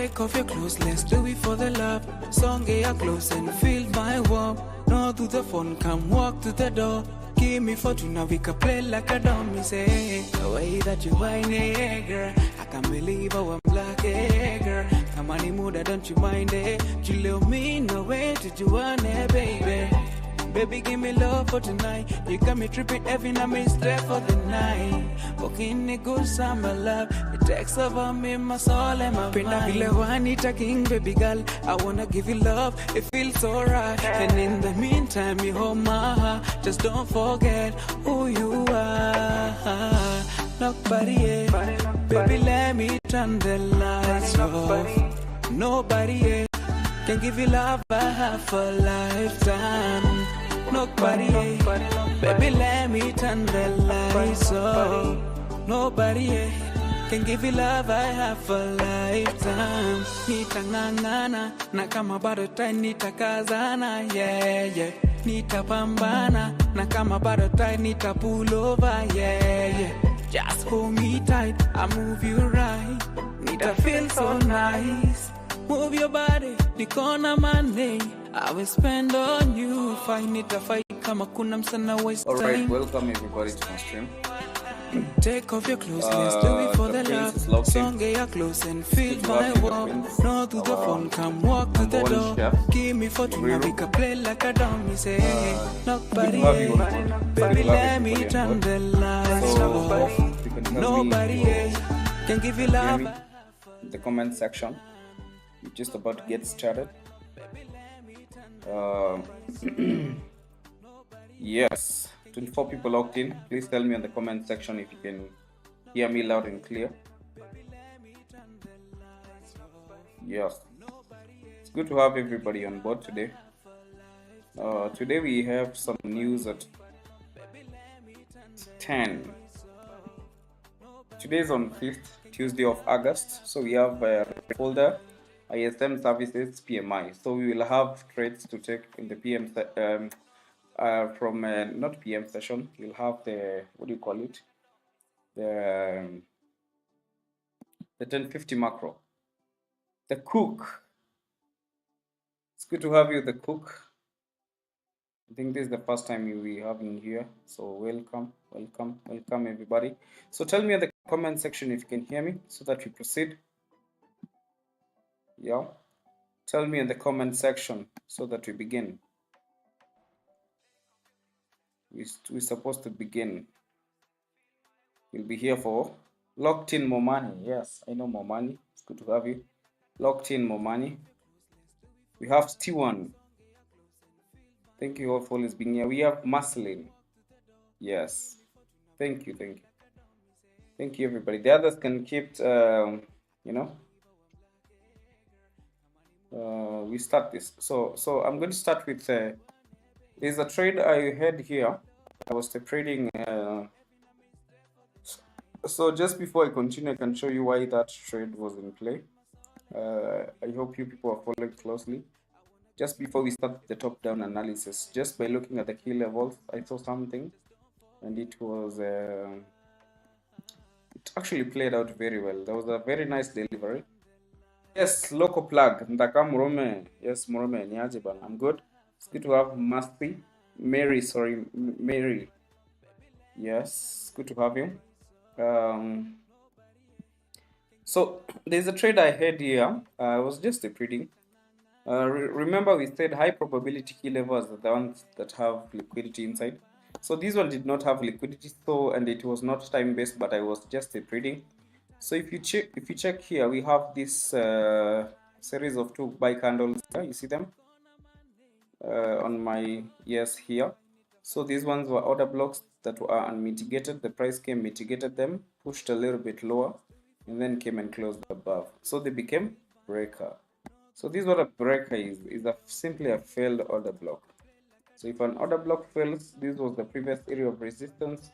Take off your clothes, let's do it for the love. Song get close and feel my warmth. No to the phone, come walk to the door. Give me fortune, now we can play like a dummy. Say, the way that you whine it, girl, I can't believe how I'm black, girl. Come on, mood, don't you mind it? You love me, no way did you want it, baby. Baby, give me love for tonight. You got me tripping every night, me straight for the night. Walking a good summer love. It takes over me, my soul and my mind. I feel like I need a king, baby girl. I wanna give you love, it feels so right. And in the meantime, you hold my heart. Just don't forget who you are. Nobody else. Baby, let me turn the lights off. Nobody else can give you love I have for lifetime. Nobody, baby, let me turn the lights off. Nobody can give you love I have for lifetime. Nitangangana, na kama bado tai nitakazana, yeah, yeah. Nitapambana, na kama bado tai nitapull over, yeah, yeah. Just hold me tight, I move you right. Nita feel so nice. Move your body, nikona money. I will spend on you. Find it a fight, kama kuna msana waste time. Alright, welcome everybody to my stream. Take off your clothes, let's do it for the love. Song get your clothes and feel my warmth. No to the phone, come walk to the door. Give me fortune, now we can play like a dummy. Say, nobody, baby, let me turn the lights off. Nobody can give you love. The comment section. We're just about to get started. Yes, 24 people logged in. Please tell me in the comment section if you can hear me loud and clear. Yes, it's good to have everybody on board today. Today we have some news at 10. Today is on 5th Tuesday of August, so we have a folder ISM services PMI. So we will have trades to take in the PM from not PM session. We'll have the, what do you call it, the 1050 macro. The cook. It's good to have you, the cook. I think this is the first time we have in here, so welcome everybody. So tell me in the comment section if you can hear me so that we proceed. Yeah, tell me in the comment section so that we begin. We're supposed to begin. We'll be here for locked in more money. Yes, I know more money. It's good to have you. Locked in more money. We have Stewan. Thank you all for always being here. We have Marceline. Yes, thank you everybody. The others can keep we start this. So I'm going to start with there's a trade I had here. I was trading so just before I continue, I can show you why that trade was in play. I hope you people are following closely. Just before we start the top-down analysis, just by looking at the key levels, I saw something, and it was it actually played out very well. There was a very nice delivery. Yes, local plug. Ndaka Murome. Yes, Murome. Niaje bana. I'm good. It's good to have Mary. Yes, good to have you. So there's a trade I had here. I was just trading. Remember we said high probability key levels are the ones that have liquidity inside. So this one did not have liquidity, so, and it was not time based, but I was just trading. So if you check here, we have this series of 2 buy candles. You see them on my here. So these ones were order blocks that were unmitigated. The price came, mitigated them, pushed a little bit lower, and then came and closed above. So they became breaker. So this is what a breaker is simply a failed order block. So if an order block fails, this was the previous area of resistance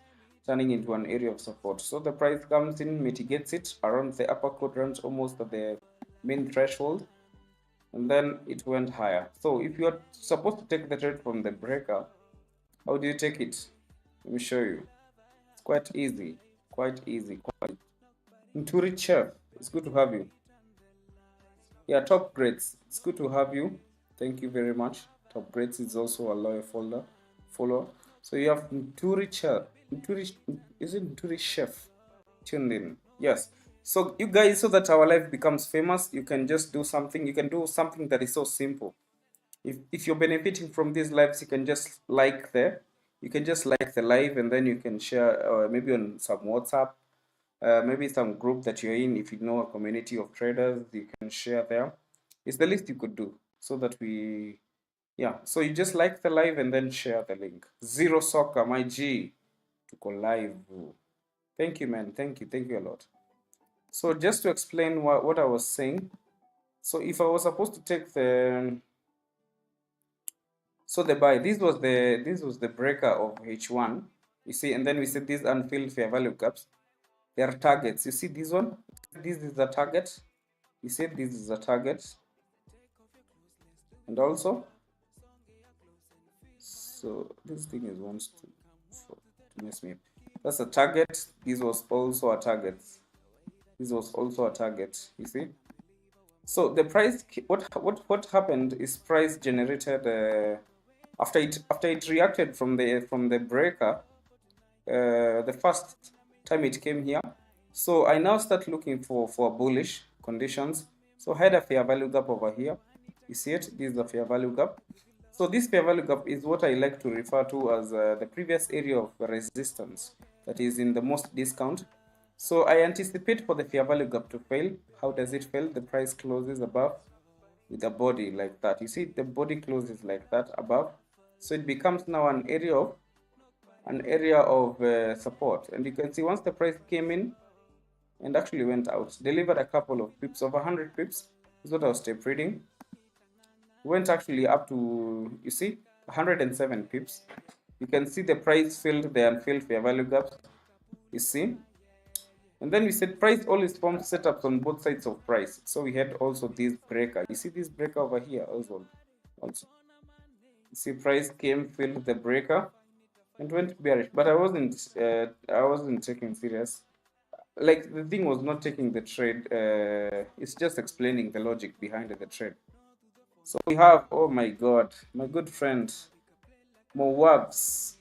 turning into an area of support. So the price comes in, mitigates it around the upper quadrant, almost at the main threshold, and then it went higher. So if you are supposed to take the trade from the breaker, how do you take it? Let me show you. It's quite easy. Nturi Chef, it's good to have you. Yeah, Top Grades. It's good to have you. Thank you very much. Top Grades is also a loyal follower. So you have is it Nturi Chef tuned in? Yes. So you guys, so that our life becomes famous, you can just do something. You can do something that is so simple. If you're benefiting from these lives, you can just you can just like the live, and then you can share maybe on some WhatsApp, maybe some group that you're in. If you know a community of traders, you can share there. It's the least you could do, so that we, yeah. So you just like the live and then share the link. Zero Soccer, my G, to go live. Thank you, man. Thank you a lot. So just to explain what I was saying. So if I was supposed to take the, so the buy, this was the breaker of H1, you see, and then we said these unfilled fair value gaps, they are targets. You see this one, this is the target. You see this is a target, and also, so this thing is wants to mess me up. That's a target. This was also a target. This was also a target. You see. So the price, what happened is price generated after it reacted from the breaker, the first time it came here. So I now start looking for bullish conditions. So I had a fair value gap over here. You see it? This is the fair value gap. So this fair value gap is what I like to refer to as the previous area of resistance that is in the most discount. So I anticipate for the fair value gap to fail. How does it fail? The price closes above with a body like that. You see the body closes like that above. So it becomes now an area of support. And you can see once the price came in and actually went out, delivered a couple of pips, over 100 pips is what I was tape reading. Went actually up to, you see, 107 pips. You can see the price filled the unfilled fair value gaps, you see. And then we said price always forms setups on both sides of price. So we had also this breaker. You see this breaker over here also. You see price came, filled the breaker, and went bearish. But I wasn't taking serious. Like the thing was not taking the trade. It's just explaining the logic behind the trade. So we have, oh my God, my good friend, Mo Wabs.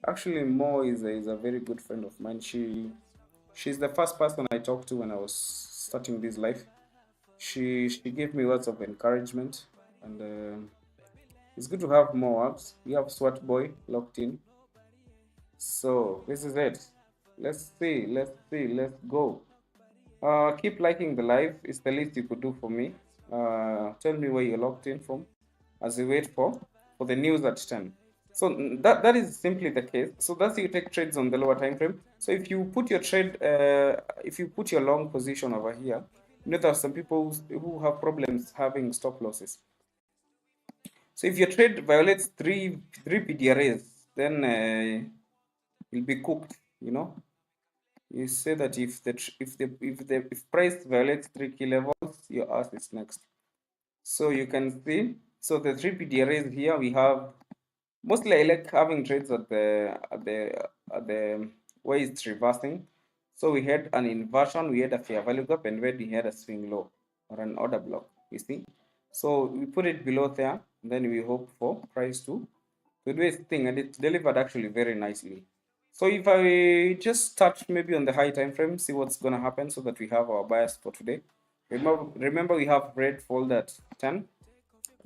Actually, Mo is a very good friend of mine. She's the first person I talked to when I was starting this life. She gave me words of encouragement, and it's good to have more apps. We have SWAT Boy locked in. So this is it. Let's go. Keep liking the live. It's the least you could do for me. Tell me where you're locked in from as we wait for the news at 10. So that is simply the case. So that's you take trades on the lower time frame. So if you put your trade, if you put your long position over here, you know there are some people who have problems having stop losses. So if your trade violates three PDRAs, then you'll be cooked. You know, you say that if price violates 3 key levels, your ass is next. So you can see. So the 3 PDRAs here we have. Mostly I like having trades at the way it's reversing. So we had an inversion, we had a fair value gap, and we had a swing low or an order block, you see. So we put it below there, and then we hope for price to do its thing, and it delivered actually very nicely. So if I just start maybe on the high time frame, see what's gonna happen so that we have our bias for today. Remember we have red fold at 10.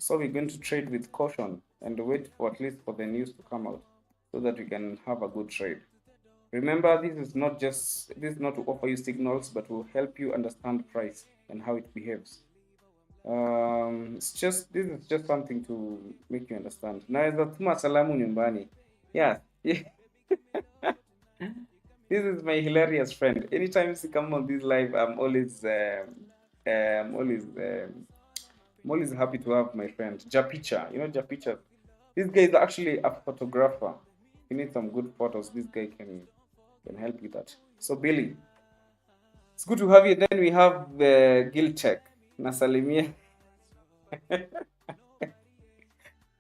So we're going to trade with caution and wait for at least for the news to come out so that we can have a good trade. Remember, this is not to offer you signals, but will help you understand price and how it behaves. This is just something to make you understand. Naweza tuma salamu nyumbani. Yeah. This is my hilarious friend. Anytime she come on this live, I'm always happy to have my friend Japicha. You know Japicha. This guy is actually a photographer. If you need some good photos, this guy can help you that. So Billy, it's good to have you. Then we have Giltech. Nasalimia.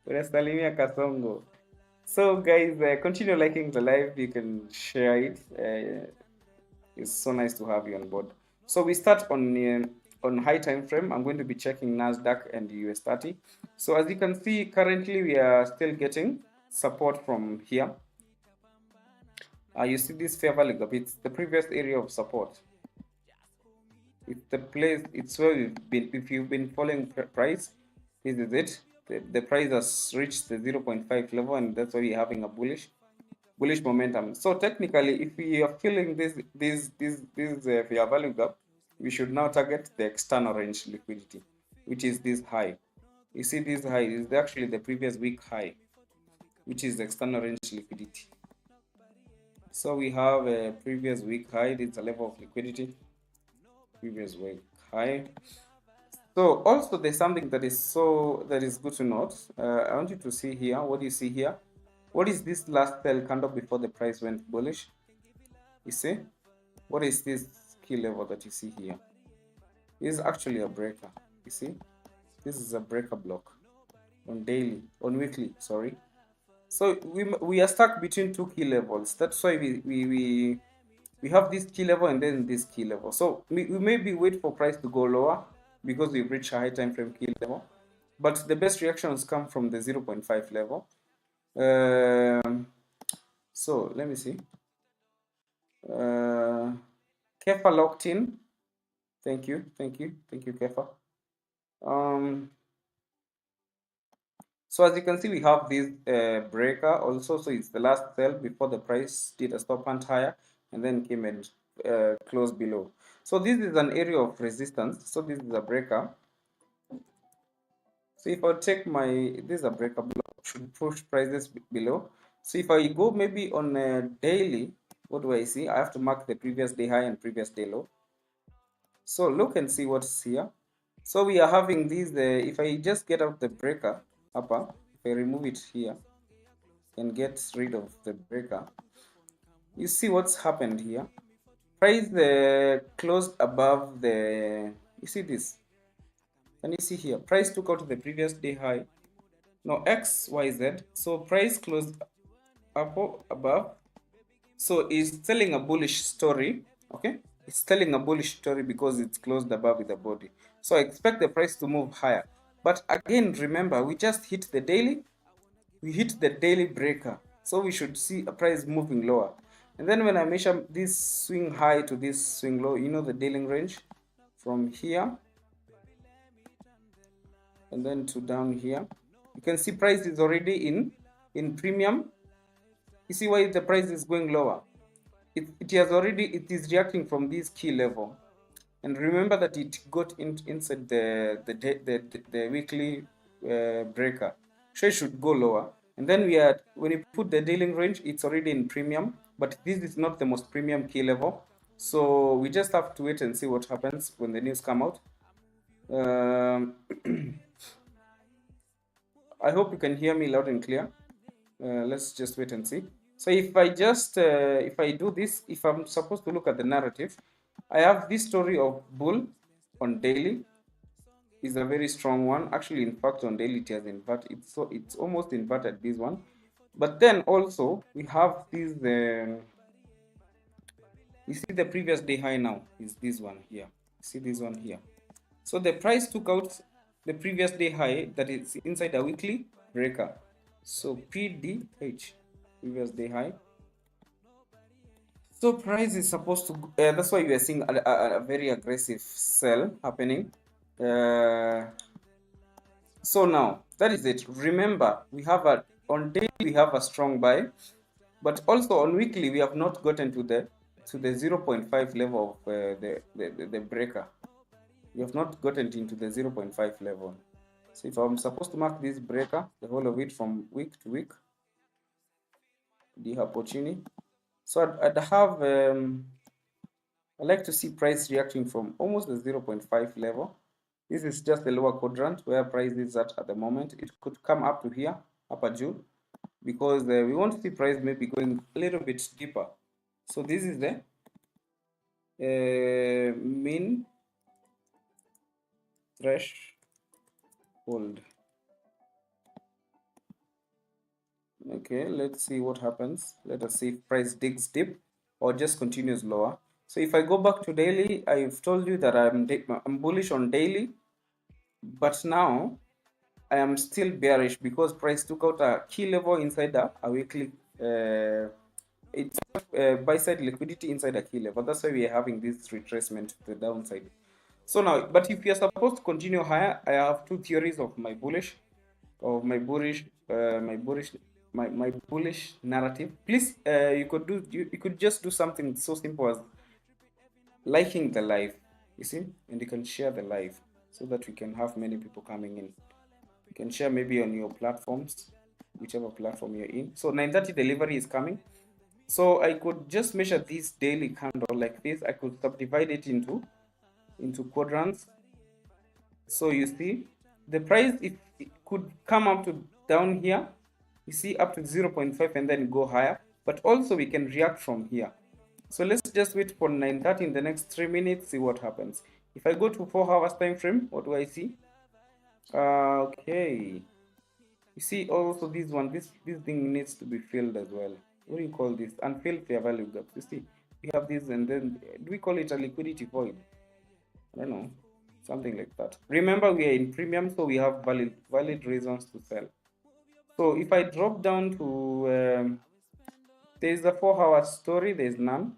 Nasalimia Kasongo. So guys, continue liking the live. You can share it. It's so nice to have you on board. So we start on on high time frame, I'm going to be checking NASDAQ and US30. So as you can see, currently we are still getting support from here. You see this fair value gap, it's the previous area of support. It's the place, it's where we've been. If you've been following price, this is it. The price has reached the 0.5 level, and that's why we're having a bullish momentum. So technically, if we are filling this fair value gap, we should now target the external range liquidity, which is this high. You see, this high is actually the previous week high, which is the external range liquidity. So we have a previous week high. This is a level of liquidity. Previous week high. So also there's something that is good to note. I want you to see here. What do you see here? What is this last sell candle before the price went bullish? You see? What is this key level that you see here? This is actually a breaker. You see? This is a breaker block on weekly, sorry. So we are stuck between two key levels. That's why we have this key level and then this key level. So we maybe wait for price to go lower because we've reached a high time frame key level. But the best reactions come from the 0.5 level. So let me see. Kefa locked in. Thank you, Kefa. So as you can see, we have this breaker also. So it's the last sell before the price did a stop hunt higher and then came and closed below. So this is an area of resistance. So this is a breaker. So if I take this is a breaker block, should push prices below. So if I go maybe on a daily, what do I see? I have to mark the previous day high and previous day low. So look and see what's here. So we are having these, if I just get out the breaker upper, if I remove it here and get rid of the breaker, you see what's happened here. Price closed above the, you see this? Can you see here? Price took out the previous day high. No, X, Y, Z. So price closed above. So it's telling a bullish story. Okay, it's telling a bullish story because it's closed above with the body. So I expect the price to move higher. But again, remember, we just hit the daily. We hit the daily breaker. So we should see a price moving lower. And then when I measure this swing high to this swing low, you know the daily range from here and then to down here, you can see price is already in premium. You see why the price is going lower? It is reacting from this key level, and remember that it got inside the weekly breaker, so it should go lower. And then when you put the daily range, it's already in premium, but this is not the most premium key level. So we just have to wait and see what happens when the news come out. I hope you can hear me loud and clear. Let's just wait and see. So if I do this, if I'm supposed to look at the narrative, I have this story of bull on daily is a very strong one. Actually, in fact, on daily it has inverted. It's almost inverted this one. But then also we have this. You see the previous day high now is this one here. See this one here. So the price took out the previous day high that is inside a weekly breaker. So PDH, previous day high. So price is supposed to, that's why we are seeing a very aggressive sell happening. So now that is it. Remember, we have on daily we have a strong buy, but also on weekly we have not gotten to the 0.5 level of the breaker. We have not gotten into the 0.5 level. So if I'm supposed to mark this breaker, the whole of it from week to week, the opportunity. So I'd have, I like to see price reacting from almost the 0.5 level. This is just the lower quadrant where price is at the moment. It could come up to here, upper June, because we want to see price maybe going a little bit deeper. So this is the mean threshold. Okay, let's see what happens. Let us see if price digs deep or just continues lower. So if I go back to daily, I've told you that I'm bullish on daily, but now I am still bearish because price took out a key level inside a weekly. It's buy side liquidity inside a key level. That's why we are having this retracement to the downside. So now, but if you're supposed to continue higher, I have two theories of my bullish, my bullish narrative. Please, you could just do something so simple as liking the live, you see, and you can share the live so that we can have many people coming in. You can share maybe on your platforms, whichever platform you're in. So 9:30 delivery is coming. So I could just measure this daily candle like this. I could subdivide it into quadrants. So you see the price, if it could come up to down here, you see up to 0.5 and then go higher, but also we can react from here. So let's just wait for 9:30 in the next 3 minutes, see what happens. If I go to 4 hours time frame, what do I see? Okay, you see also this one, this thing needs to be filled as well. What do you call this? Unfilled fair value gap. You see, we have this, and then do we call it a liquidity void? I don't know, something like that. Remember, we are in premium, so we have valid reasons to sell. So if I drop down to there's a 4 hour story, there's none,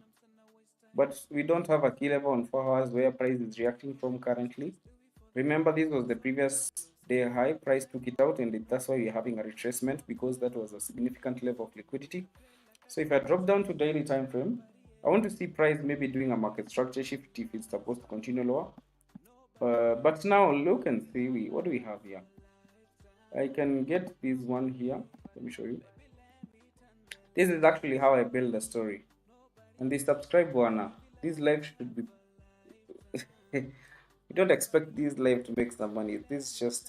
but we don't have a key level on 4 hours where price is reacting from currently. Remember, this was the previous day high, price took it out, and that's why we're having a retracement, because that was a significant level of liquidity. So if I drop down to daily time frame, I want to see price maybe doing a market structure shift if it's supposed to continue lower. But now look and see, what do we have here? I can get this one here. Let me show you. This is actually how I build a story. And the subscribe one, this live should be you don't expect this live to make some money. This is just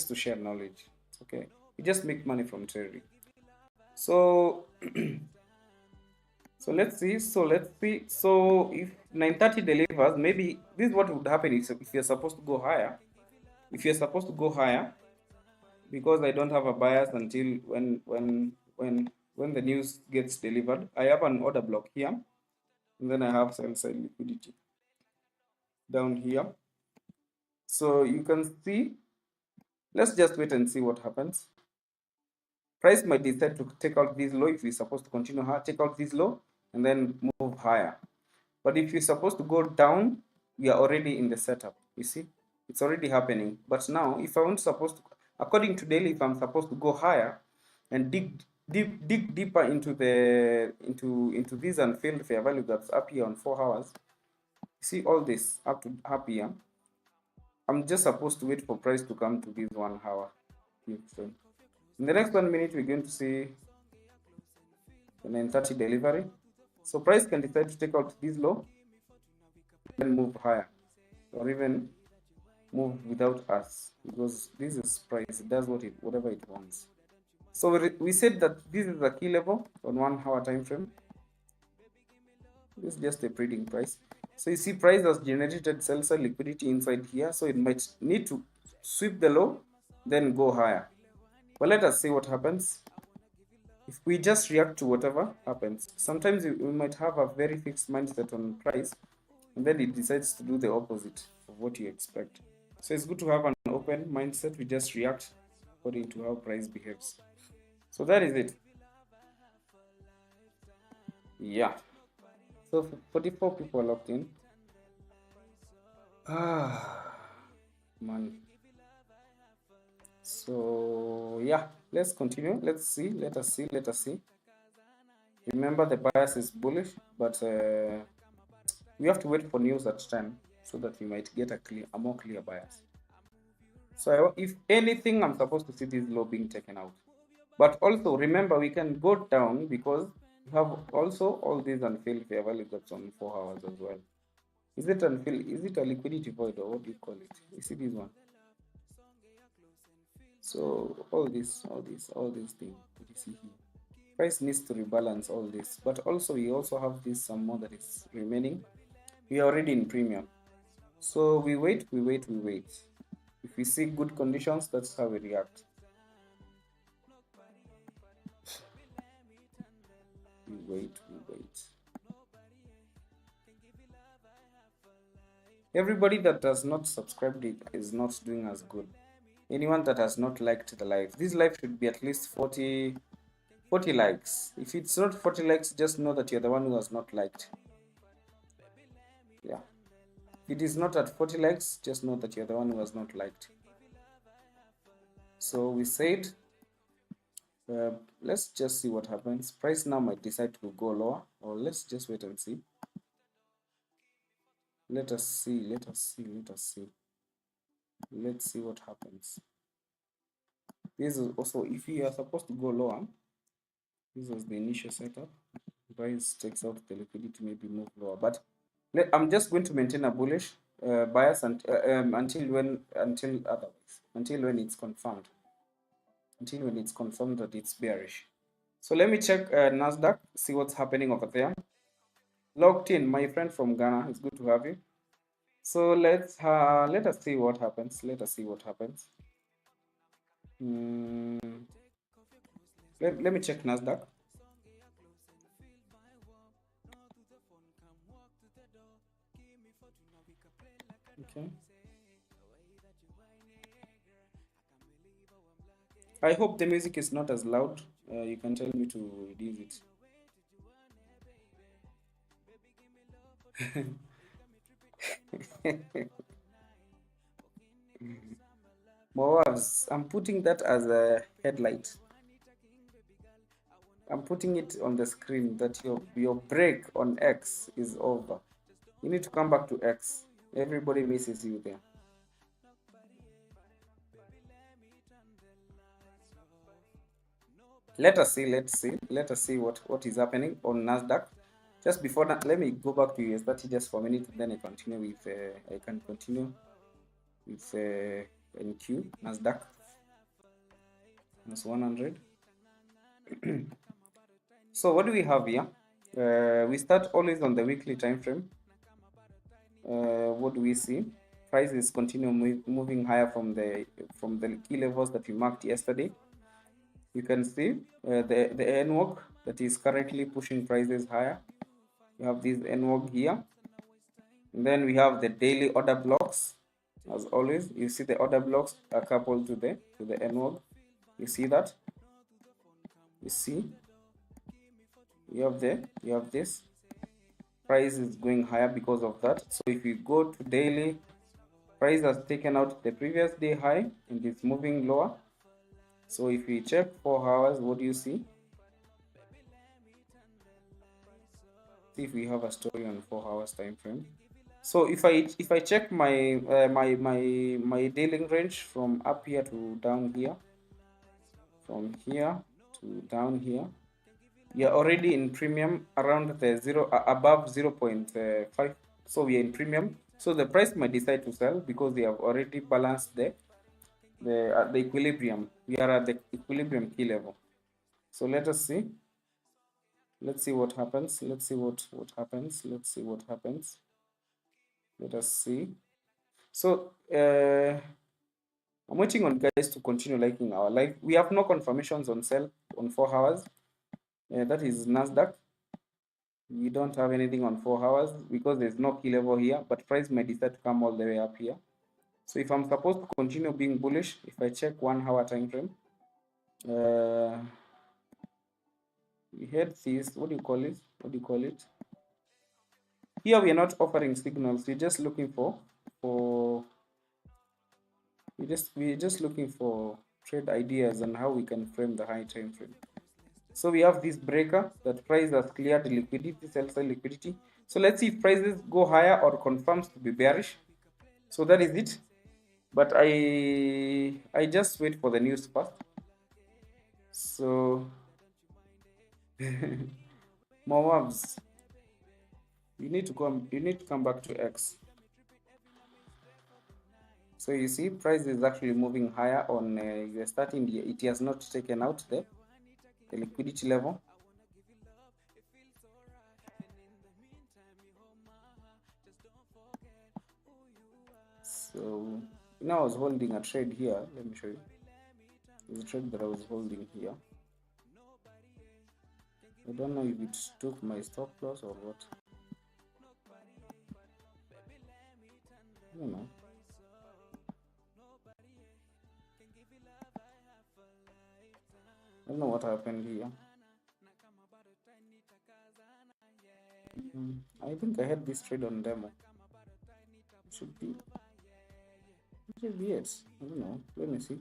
to share knowledge. It's okay. You just make money from trading. So so let's see. So if 9:30 delivers, maybe this is what would happen if you're supposed to go higher. If you're supposed to go higher, because I don't have a bias until when the news gets delivered, I have an order block here, and then I have sell side liquidity down here. So you can see, let's just wait and see what happens. Price might decide to take out this low if we're supposed to continue higher, take out this low and then move higher. But if you're supposed to go down, we are already in the setup. You see, it's already happening. But now, if I want supposed to, according to daily, if I'm supposed to go higher and dig deeper into these unfilled fair value gaps up here on 4 hours, you see all this up here. I'm just supposed to wait for price to come to this 1 hour. In the next 1 minute, we're going to see the 9:30 delivery. So price can decide to take out this low, then move higher, or even move without us, because this is price. It does whatever it wants. So we said that this is a key level on 1 hour time frame. This is just a trading price. So you see price has generated sell side liquidity inside here, so it might need to sweep the low, then go higher. Well, let us see what happens. If we just react to whatever happens, sometimes we might have a very fixed mindset on price, and then it decides to do the opposite of what you expect. So it's good to have an open mindset. We just react according to how price behaves. So that is it. Yeah. So 44 people are locked in. Man. So yeah, let's continue. Let us see. Remember, the bias is bullish, but we have to wait for news at 10 so that we might get a more clear bias. So if anything, I'm supposed to see this low being taken out. But also remember, we can go down because we have also all these unfilled fair value gaps on 4 hours as well. Is it unfilled? Is it a liquidity void, or what do you call it? You see this one? So all these things that you see here. Price needs to rebalance all this, but also we also have this some more that is remaining. We are already in premium, so we wait. If we see good conditions, that's how we react. We wait. Everybody that does not subscribe is not doing as good. Anyone that has not liked the live, this live should be at least 40 likes. If it's not 40 likes, just know that you're the one who has not liked. Yeah, if it is not at 40 likes, just know that you're the one who has not liked. So we said, let's just see what happens. Price now might decide to go lower, or let's just wait and see. Let us see. Let's see what happens. This is also, if you are supposed to go lower, this was the initial setup. Price takes out the liquidity, maybe move lower, but I'm just going to maintain a bullish bias until when it's confirmed. Until when it's confirmed that it's bearish. So let me check NASDAQ, see what's happening over there. Logged in, my friend from Ghana. It's good to have you. So let us see what happens. Let me check NASDAQ. Okay. I hope the music is not as loud. You can tell me to reduce it. Moavs, I'm putting that as a headlight. I'm putting it on the screen that your break on X is over. You need to come back to X. Everybody misses you there. Let us see what is happening on NASDAQ. Just before that, let me go back to US30 just for a minute, then I continue with NQ NASDAQ. That's 100. So what do we have here? We start always on the weekly time frame. What do we see? Prices continue moving higher from the key levels that we marked yesterday. You can see the NWOG that is currently pushing prices higher. We have this NWOG here, and then we have the daily order blocks. As always, you see the order blocks are coupled to the NWOG. You see that? You see? You have this. Price is going higher because of that. So if you go to daily, price has taken out the previous day high and it's moving lower. So if we check 4 hours, what do you see? See if we have a story on 4 hours time frame. So if I check my my daily range from up here to down here, from here to down here, you're already in premium around the above 0.5. So we are in premium. So the price might decide to sell because they have already balanced the equilibrium. We are at the equilibrium key level. So let us see. Let's see what happens. Let's see what happens. Let's see what happens. Let us see. So I'm waiting on guys to continue liking our live. We have no confirmations on sell on 4 hours. That is NASDAQ. We don't have anything on 4 hours because there's no key level here, but price may decide to come all the way up here. So if I'm supposed to continue being bullish, if I check 1 hour time frame, we had this, what do you call it? Here we are not offering signals. We're just looking for we're just looking for trade ideas and how we can frame the high time frame. So we have this breaker that price has cleared the liquidity, sell liquidity. So let's see if prices go higher or confirms to be bearish. So that is it. But I just wait for the news first. So Moabs, you need to come back to X. So you see price is actually moving higher on US30. It has not taken out the liquidity level. So now I was holding a trade here. Let me show you. There's a trade that I was holding here. I don't know if it took my stop loss or what. I don't know. I don't know what happened here. I think I had this trade on demo. Should be it. I don't know. Let me see.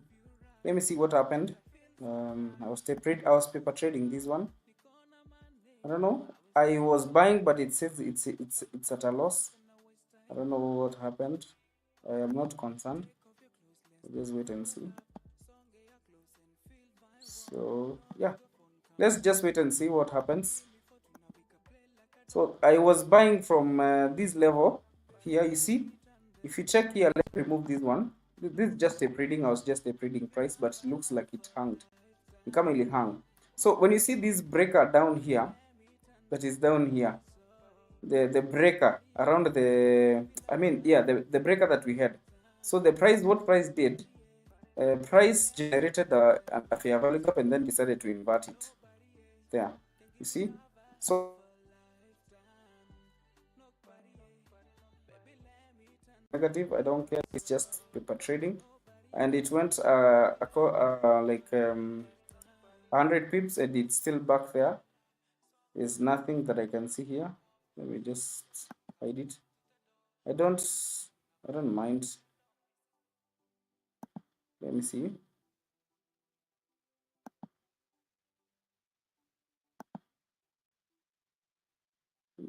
Let me see what happened. I was paper trading this one. I don't know. I was buying, but it says it's at a loss. I don't know what happened. I am not concerned. Just wait and see. So yeah, let's just wait and see what happens. So I was buying from this level here. You see, if you check here, let's remove this one. This is just a trading. I was just a trading price, but it looks like it hung. It can't really hang. So when you see this breaker down here, that is down here, the breaker around the breaker that we had. So the price, what price did? Price generated a fair value gap and then decided to invert it. There, you see. So negative, I don't care. It's just paper trading, and it went like 100 pips, and it's still back there. There's nothing that I can see here. Let me just hide it. I don't mind. Let me see.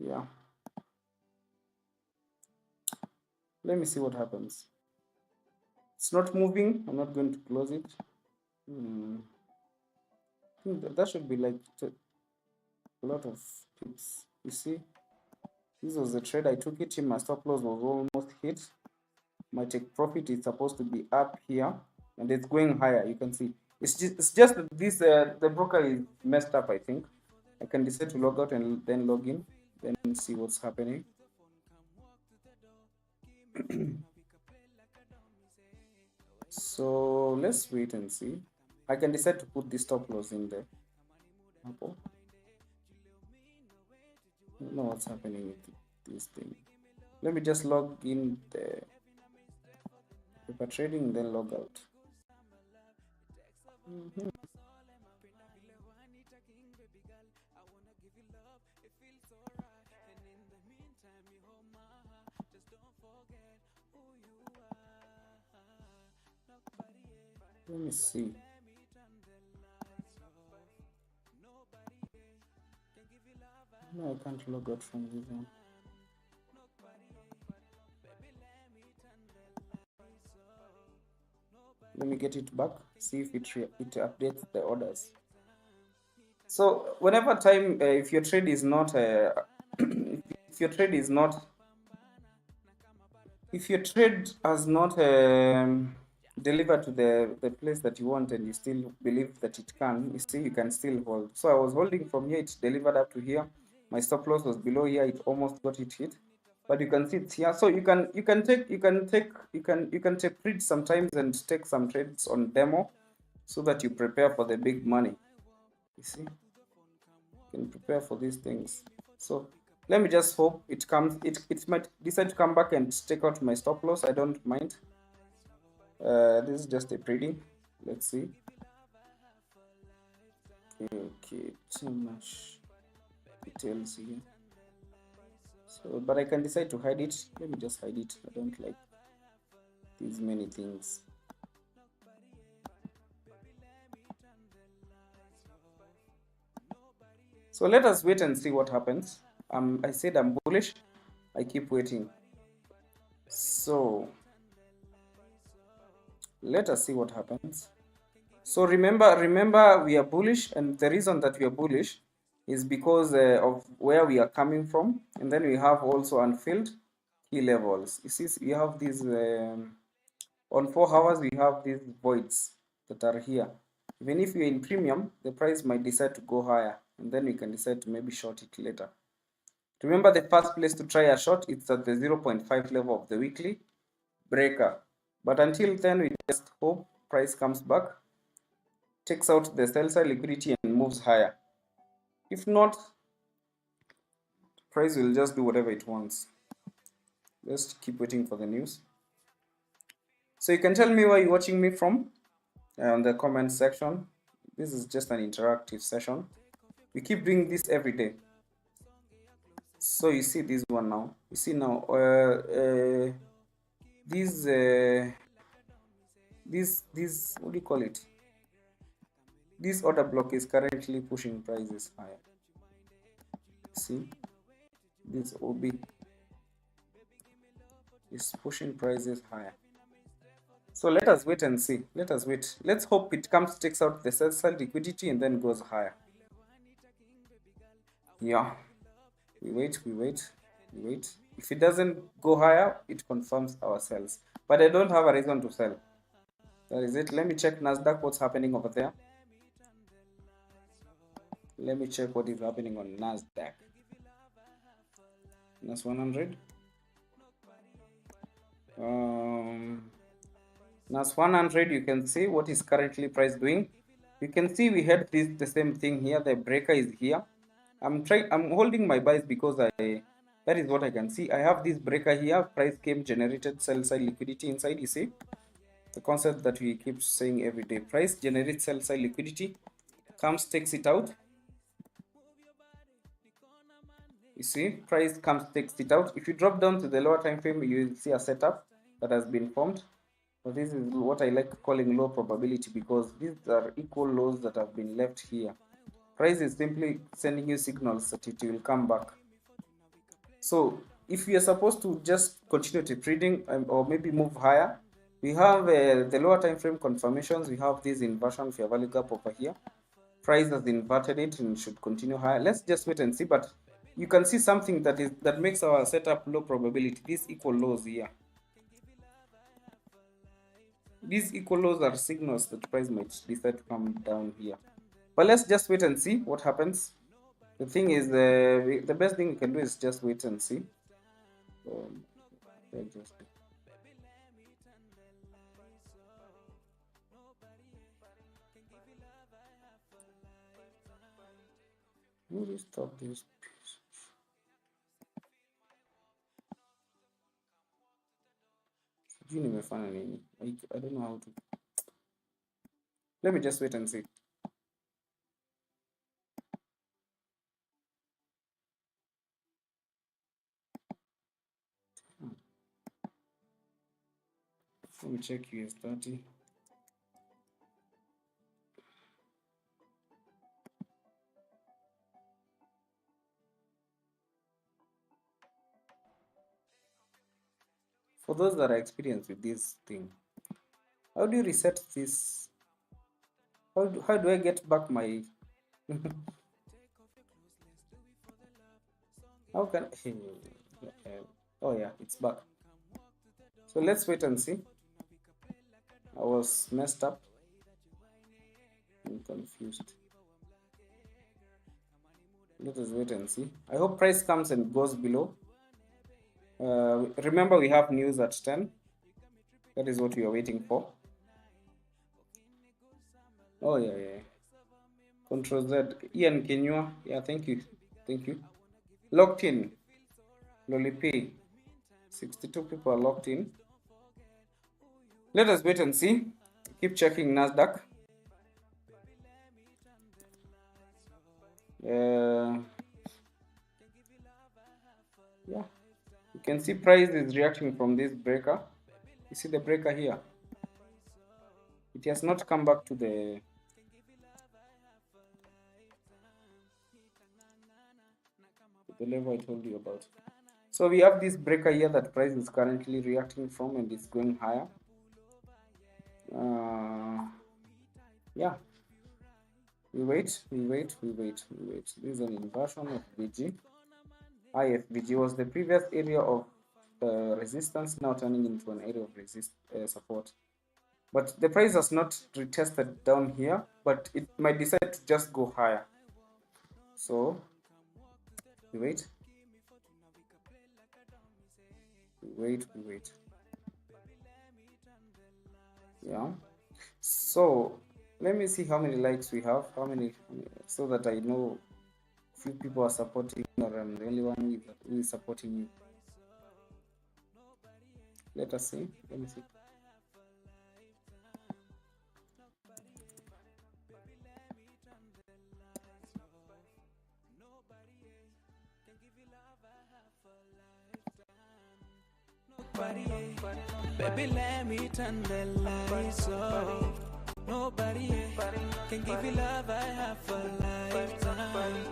Yeah. Let me see what happens. It's not moving. I'm not going to close it. I think that should be like a lot of pips. You see, this was the trade I took it in. My stop loss was almost hit. My take profit is supposed to be up here, and it's going higher. You can see it's just that this the broker is messed up. I think I can decide to log out and then log in, then see what's happening. So let's wait and see. I can decide to put the stop loss in there. I don't know what's happening with this thing. Let me just log in the paper trading, then log out. Let me see. No, I can't log out from this one. Let me get it back, see if it updates the orders. So whenever time, if your trade is not, if your trade has not delivered to the place that you want, and you still believe that it can, you see, you can still hold. So I was holding from here, it delivered up to here. My stop loss was below here, it almost got it hit, but you can see it's here. So you can take trades sometimes and take some trades on demo, so that you prepare for the big money. You see, you can prepare for these things. So let me just hope it comes. It might decide to come back and take out my stop loss. I don't mind. This is just a trading. Let's see. Okay, too much details here. So, but I can decide to hide it. Let me just hide it. I don't like these many things. So let us wait and see what happens. I said I'm bullish. I keep waiting. So let us see what happens. So remember we are bullish, and the reason that we are bullish is because of where we are coming from, and then we have also unfilled key levels. You see, we have these on 4 hours, we have these voids that are here. Even if you're in premium, the price might decide to go higher, and then we can decide to maybe short it later. Remember, the first place to try a short, it's at the 0.5 level of the weekly breaker. But until then, we just hope price comes back, takes out the sell side liquidity, and moves higher. If not, price will just do whatever it wants. Let's keep waiting for the news. So you can tell me where you're watching me from on the comment section. This is just an interactive session. We keep doing this every day. So you see this one now. You see now this what do you call it? This order block is currently pushing prices higher. See, this OB is pushing prices higher. So let us wait and see. Let us wait. Let's hope it comes, takes out the sell side liquidity and then goes higher. Yeah. We wait. If it doesn't go higher, it confirms our sells. But I don't have a reason to sell. That is it. Let me check NASDAQ, what's happening over there. Let me check what is happening on NASDAQ. NAS 100. NAS 100, you can see what is currently price doing. You can see we had the same thing here. The breaker is here. I'm holding my buys because that is what I can see. I have this breaker here. Price came, generated sell side liquidity inside. You see the concept that we keep saying every day. Price generates sell side liquidity, comes, takes it out. You see, price comes, takes it out. If you drop down to the lower time frame, you will see a setup that has been formed. So this is what I like calling low probability, because these are equal lows that have been left here. Price is simply sending you signals that it will come back. So if we are supposed to just continue to trading or maybe move higher, we have the lower time frame confirmations. We have this inversion fair value gap over here. Price has inverted it and should continue higher. Let's just wait and see. But you can see something that makes our setup low probability. These equal lows here. These equal lows are signals that price might decide to come down here. But let's just wait and see what happens. The thing is, the best thing we can do is just wait and see. Who will stop this? I don't know how to. Let me just wait and see. Let me check US30. For those that are experienced with this thing, how do you reset this? How do I get back my how can oh yeah, it's back. So let's wait and see. I was messed up. I'm confused. Let us wait and see. I hope price comes and goes below. Remember, we have news at 10. That is what we are waiting for. Oh yeah. Control Z. Ian Kenyua. Yeah, thank you. Locked in. Lolipi. 62 people are locked in. Let us wait and see. Keep checking NASDAQ. Yeah, you can see price is reacting from this breaker. You see the breaker here? It has not come back to the level I told you about. So we have this breaker here that price is currently reacting from, and it's going higher. Yeah, we wait. This is an inversion of VG. IFVG was the previous area of resistance, now turning into an area of support. But the price has not retested down here, but it might decide to just go higher. So we wait. Yeah. So let me see how many likes we have, so that I know few people are supporting, or I'm the only one who is supporting you. Let me see. Baby, let me turn the lights off. Nobody can give you love I have for lifetime.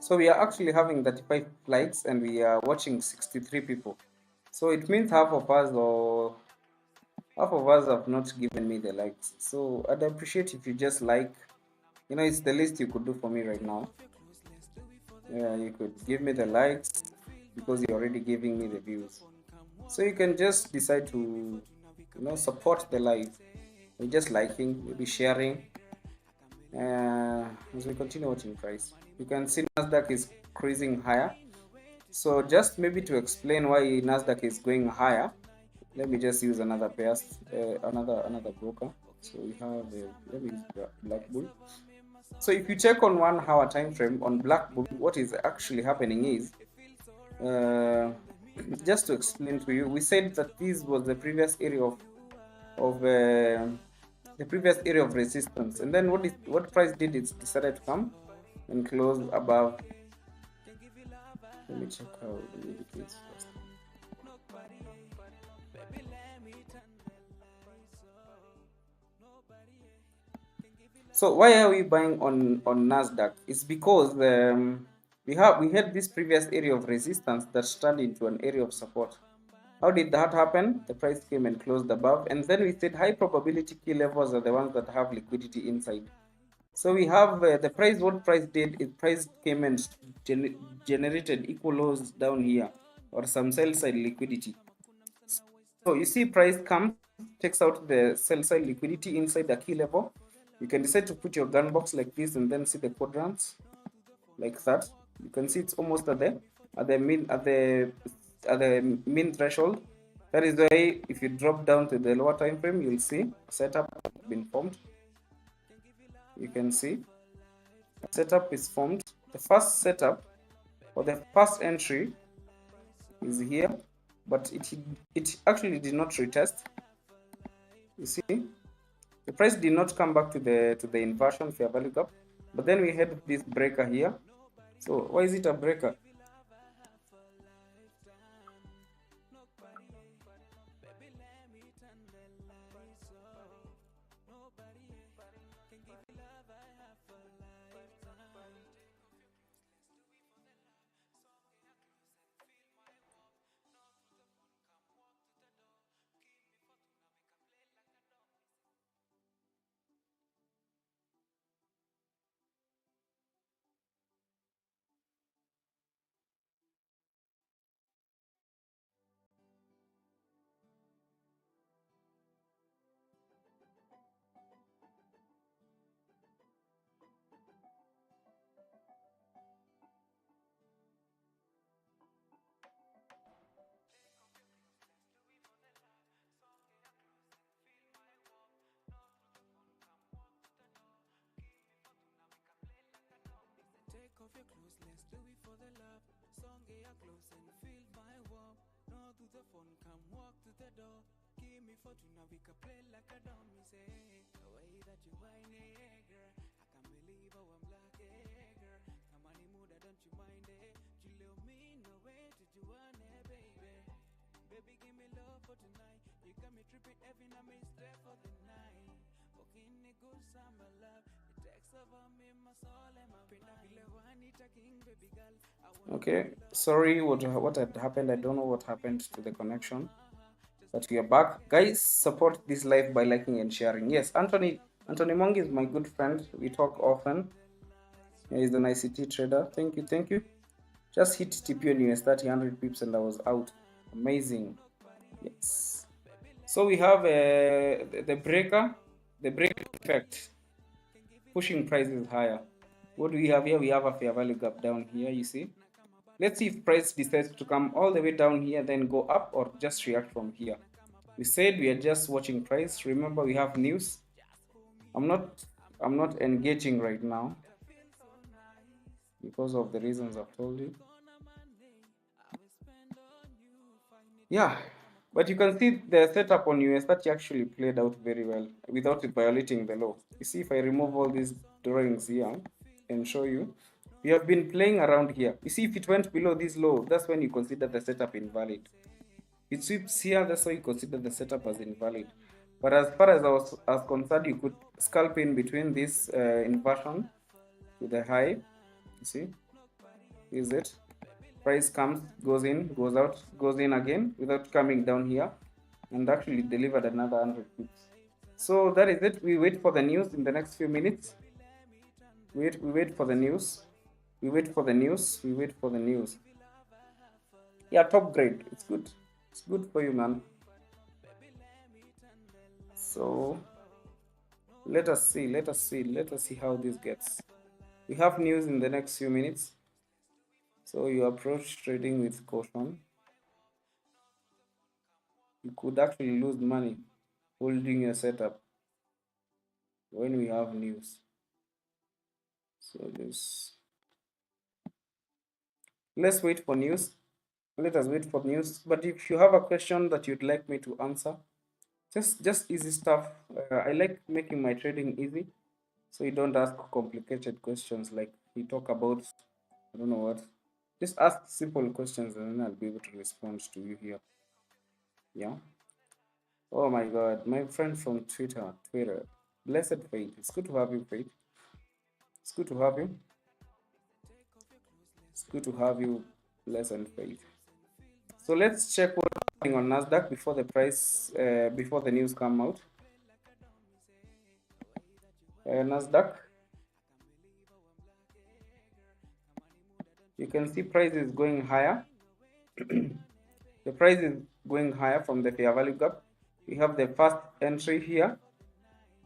So we are actually having 35 likes and we are watching 63 people. So it means half of us have not given me the likes. So I'd appreciate if you just like. You know, it's the least you could do for me right now. Yeah, you could give me the likes because you're already giving me the views. So you can just decide to, support the live by just liking, maybe sharing. As we continue watching price, you can see NASDAQ is cruising higher. So just maybe to explain why NASDAQ is going higher, let me just use another pair, another broker. So we have let me use Black Bull. So if you check on 1 hour time frame on Black Bull, what is actually happening is, just to explain to you, we said that this was the previous area of resistance, and then what price did, it decided to come and close above. Let me check how the indicates first. So why are we buying on NASDAQ? It's because we had this previous area of resistance that turned into an area of support. How did that happen? The price came and closed above, and then we said high probability key levels are the ones that have liquidity inside. So we have the price. What price did? It price came and generated equal lows down here, or some sell side liquidity. So you see, price comes, takes out the sell side liquidity inside the key level. You can decide to put your gun box like this, and then see the quadrants like that. You can see it's almost at the mean threshold. That is why if you drop down to the lower time frame, you'll see setup has been formed. You can see setup is formed. The first setup or the first entry is here, but it actually did not retest. You see, the price did not come back to the inversion fair value gap, but then we had this breaker here. So why is it a breaker? Take off your clothes, let's do it for the love. Song get your clothes and feel my warmth. No to the phone, come walk to the door. Give me fortune, now we can play like a dummy. Say the way that you whine, girl. I can't believe how I'm black, girl. Come on, mood, don't you mind it? You love me, no way to do one, baby. Baby, give me love for tonight. You got me tripping every night, me stay for the night. Okay, good summer love. Okay, sorry what had happened. I don't know what happened to the connection, but we are back. Guys, support this live by liking and sharing. Yes, Anthony Mongi is my good friend. We talk often. He's an ICT trader. Thank you. Just hit TP on US30 100 pips and I was out. Amazing. Yes. So we have the breaker effect, pushing prices higher. What do we have here? We have a fair value gap down here, you see. Let's see if price decides to come all the way down here, then go up, or just react from here. We said we are just watching price. Remember, we have news. I'm not engaging right now because of the reasons I've told you. Yeah, but you can see the setup on US30 actually played out very well without it violating the law. You see, if I remove all these drawings here and show you, we have been playing around here. You see, if it went below this low, that's when you consider the setup invalid. It sweeps here, that's why you consider the setup as invalid. But as far as I was concerned, you could scalp in between this inversion to the high. You see, is it? Price comes, goes in, goes out, goes in again without coming down here, and actually delivered another 100 pips. So that is it. We wait for the news in the next few minutes. We wait for the news. We wait for the news. We wait for the news. Yeah, top grade. It's good. It's good for you, man. So let us see how this gets. We have news in the next few minutes, so you approach trading with caution. You could actually lose money holding your setup when we have news. So let's wait for news. Let us wait for news. But if you have a question that you'd like me to answer, just easy stuff. I like making my trading easy, so you don't ask complicated questions like we talk about, I don't know what. Just ask simple questions and then I'll be able to respond to you here. Yeah. Oh my God, my friend from Twitter. Blessed Faith. It's good to have you, Faith. It's good to have you. It's good to have you, Blessed Faith. So let's check what's happening on NASDAQ before the price, before the news come out. NASDAQ. You can see price is going higher. The price is going higher from the fair value gap. We have the first entry here.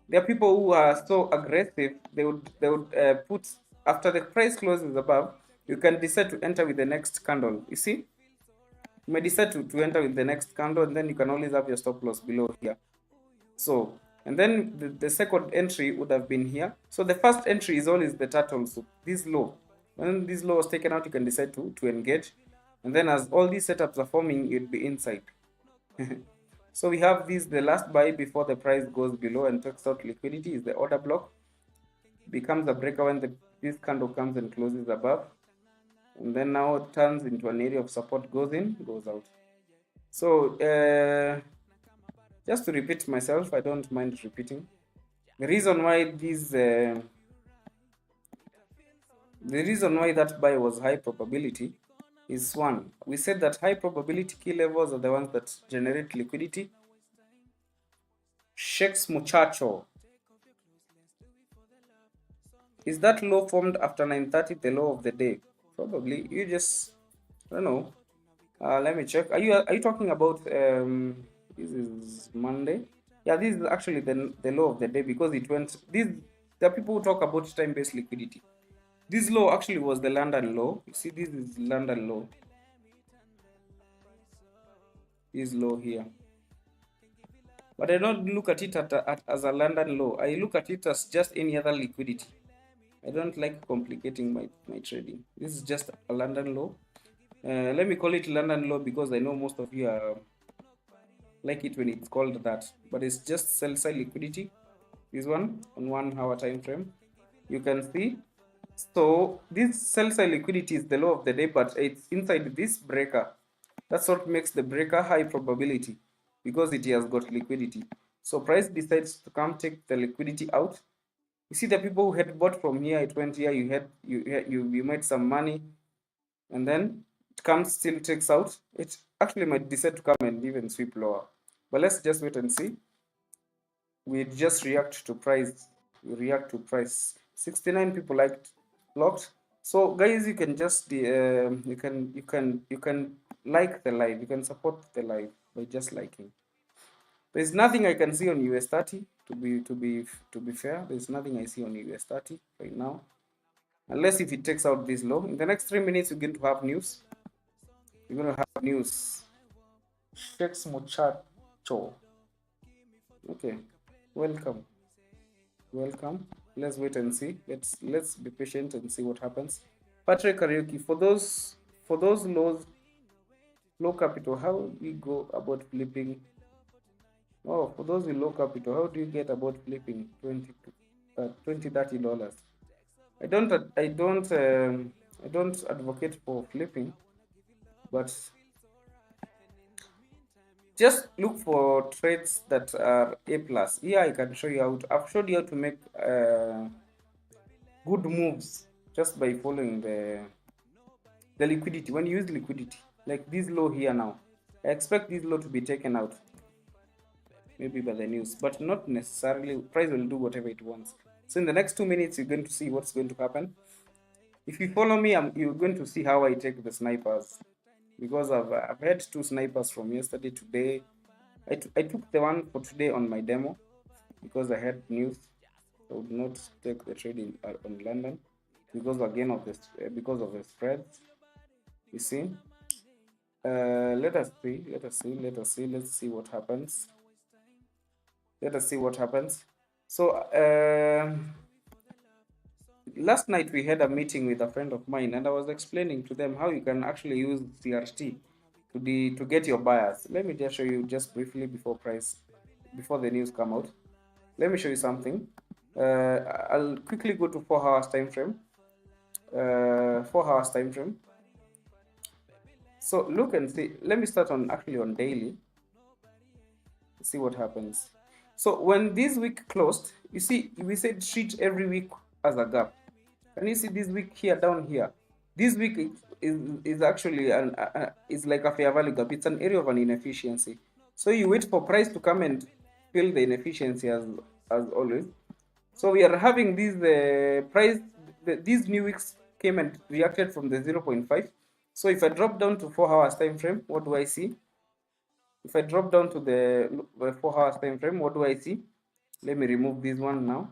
There are people who are so aggressive, they would put, after the price closes above, you can decide to enter with the next candle. You see, you may decide to enter with the next candle, and then you can always have your stop loss below here. So, and then the second entry would have been here. So the first entry is always the turtle soup, this low. When this low was taken out, you can decide to engage. And then as all these setups are forming, you'd be inside. So we have this, the last buy before the price goes below and takes out liquidity is the order block. Becomes a breaker when this candle comes and closes above. And then now it turns into an area of support, goes in, goes out. So just to repeat myself, I don't mind repeating. The reason why that buy was high probability is one. We said that high probability key levels are the ones that generate liquidity. Shakes muchacho. Is that low formed after 9:30 the low of the day? Probably. You just, I don't know. Let me check. Are you talking about this is Monday? Yeah, this is actually the low of the day because it went there are people who talk about time-based liquidity. This low actually was the London low. You see, this is London low. This low here. But I don't look at it as a London low. I look at it as just any other liquidity. I don't like complicating my trading. This is just a London low. Let me call it London low because I know most of you are like it when it's called that. But it's just sell side liquidity. This one on 1 hour time frame. You can see. So this sell side liquidity is the low of the day, but it's inside this breaker. That's what makes the breaker high probability because it has got liquidity. So price decides to come take the liquidity out. You see the people who had bought from here, it went here, you made some money, and then it comes, still takes out. It actually might decide to come and even sweep lower. But let's just wait and see. We just react to price. We react to price. 69 people locked. So guys, you can just you can like the live. You can support the live by just liking. There's nothing I can see on US30 to be fair. There's nothing I see on US30 right now. unless if it takes out this low. In the next 3 minutes, we're going to have news. We're going to have news. Shakes muchacho. Okay, welcome. Let's wait and see. Let's be patient and see what happens. Patrick Karaoke, for those low capital, how do we go about flipping? Oh, for those with low capital, how do you get about flipping $20-30? I don't advocate for flipping, but just look for trades that are A+. Here I can show you how I've showed you how to make good moves just by following the liquidity. When you use liquidity, like this low here now, I expect this low to be taken out, maybe by the news, but not necessarily. Price will do whatever it wants. So in the next 2 minutes, you're going to see what's going to happen. If you follow me, you're going to see how I take the snipers, because I've had 2 snipers from yesterday. Today I took the one for today on my demo because I had news. I would not take the trade on London because again of this because of the spreads. You see, let's see what happens. Let us see what happens. So last night we had a meeting with a friend of mine, and I was explaining to them how you can actually use CRT to get your buyers. Let me just show you just briefly before the news come out. Let me show you something. I'll quickly go to 4 hours time frame. 4 hours time frame. So look and see. Let me start on daily. See what happens. So when this week closed, you see, we said treat every week as a gap. Can you see this week here down here? This week is actually is like a fair value gap. It's an area of an inefficiency. So you wait for price to come and fill the inefficiency as always. So we are having this price. These new weeks came and reacted from the 0.5. So if I drop down to 4 hours time frame, what do I see? If I drop down to the 4 hours time frame, what do I see? Let me remove this one now.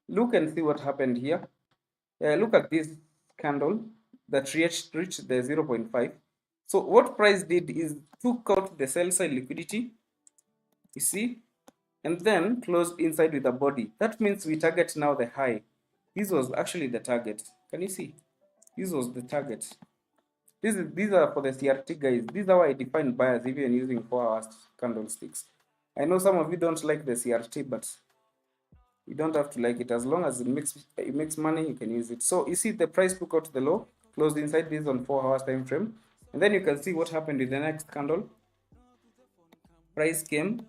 Look and see what happened here. Look at this candle that reached the 0.5. So what price did is took out the sell side liquidity, you see, and then closed inside with a body. That means we target now the high. This was actually the target. Can you see? This was the target. These are for the CRT guys. These are how I define buyers even using 4 hours candlesticks. I know some of you don't like the CRT, but you don't have to like it. As long as it makes money, you can use it. So you see the price took out the low, closed inside this on 4 hours time frame, and then you can see what happened in the next candle. Price came,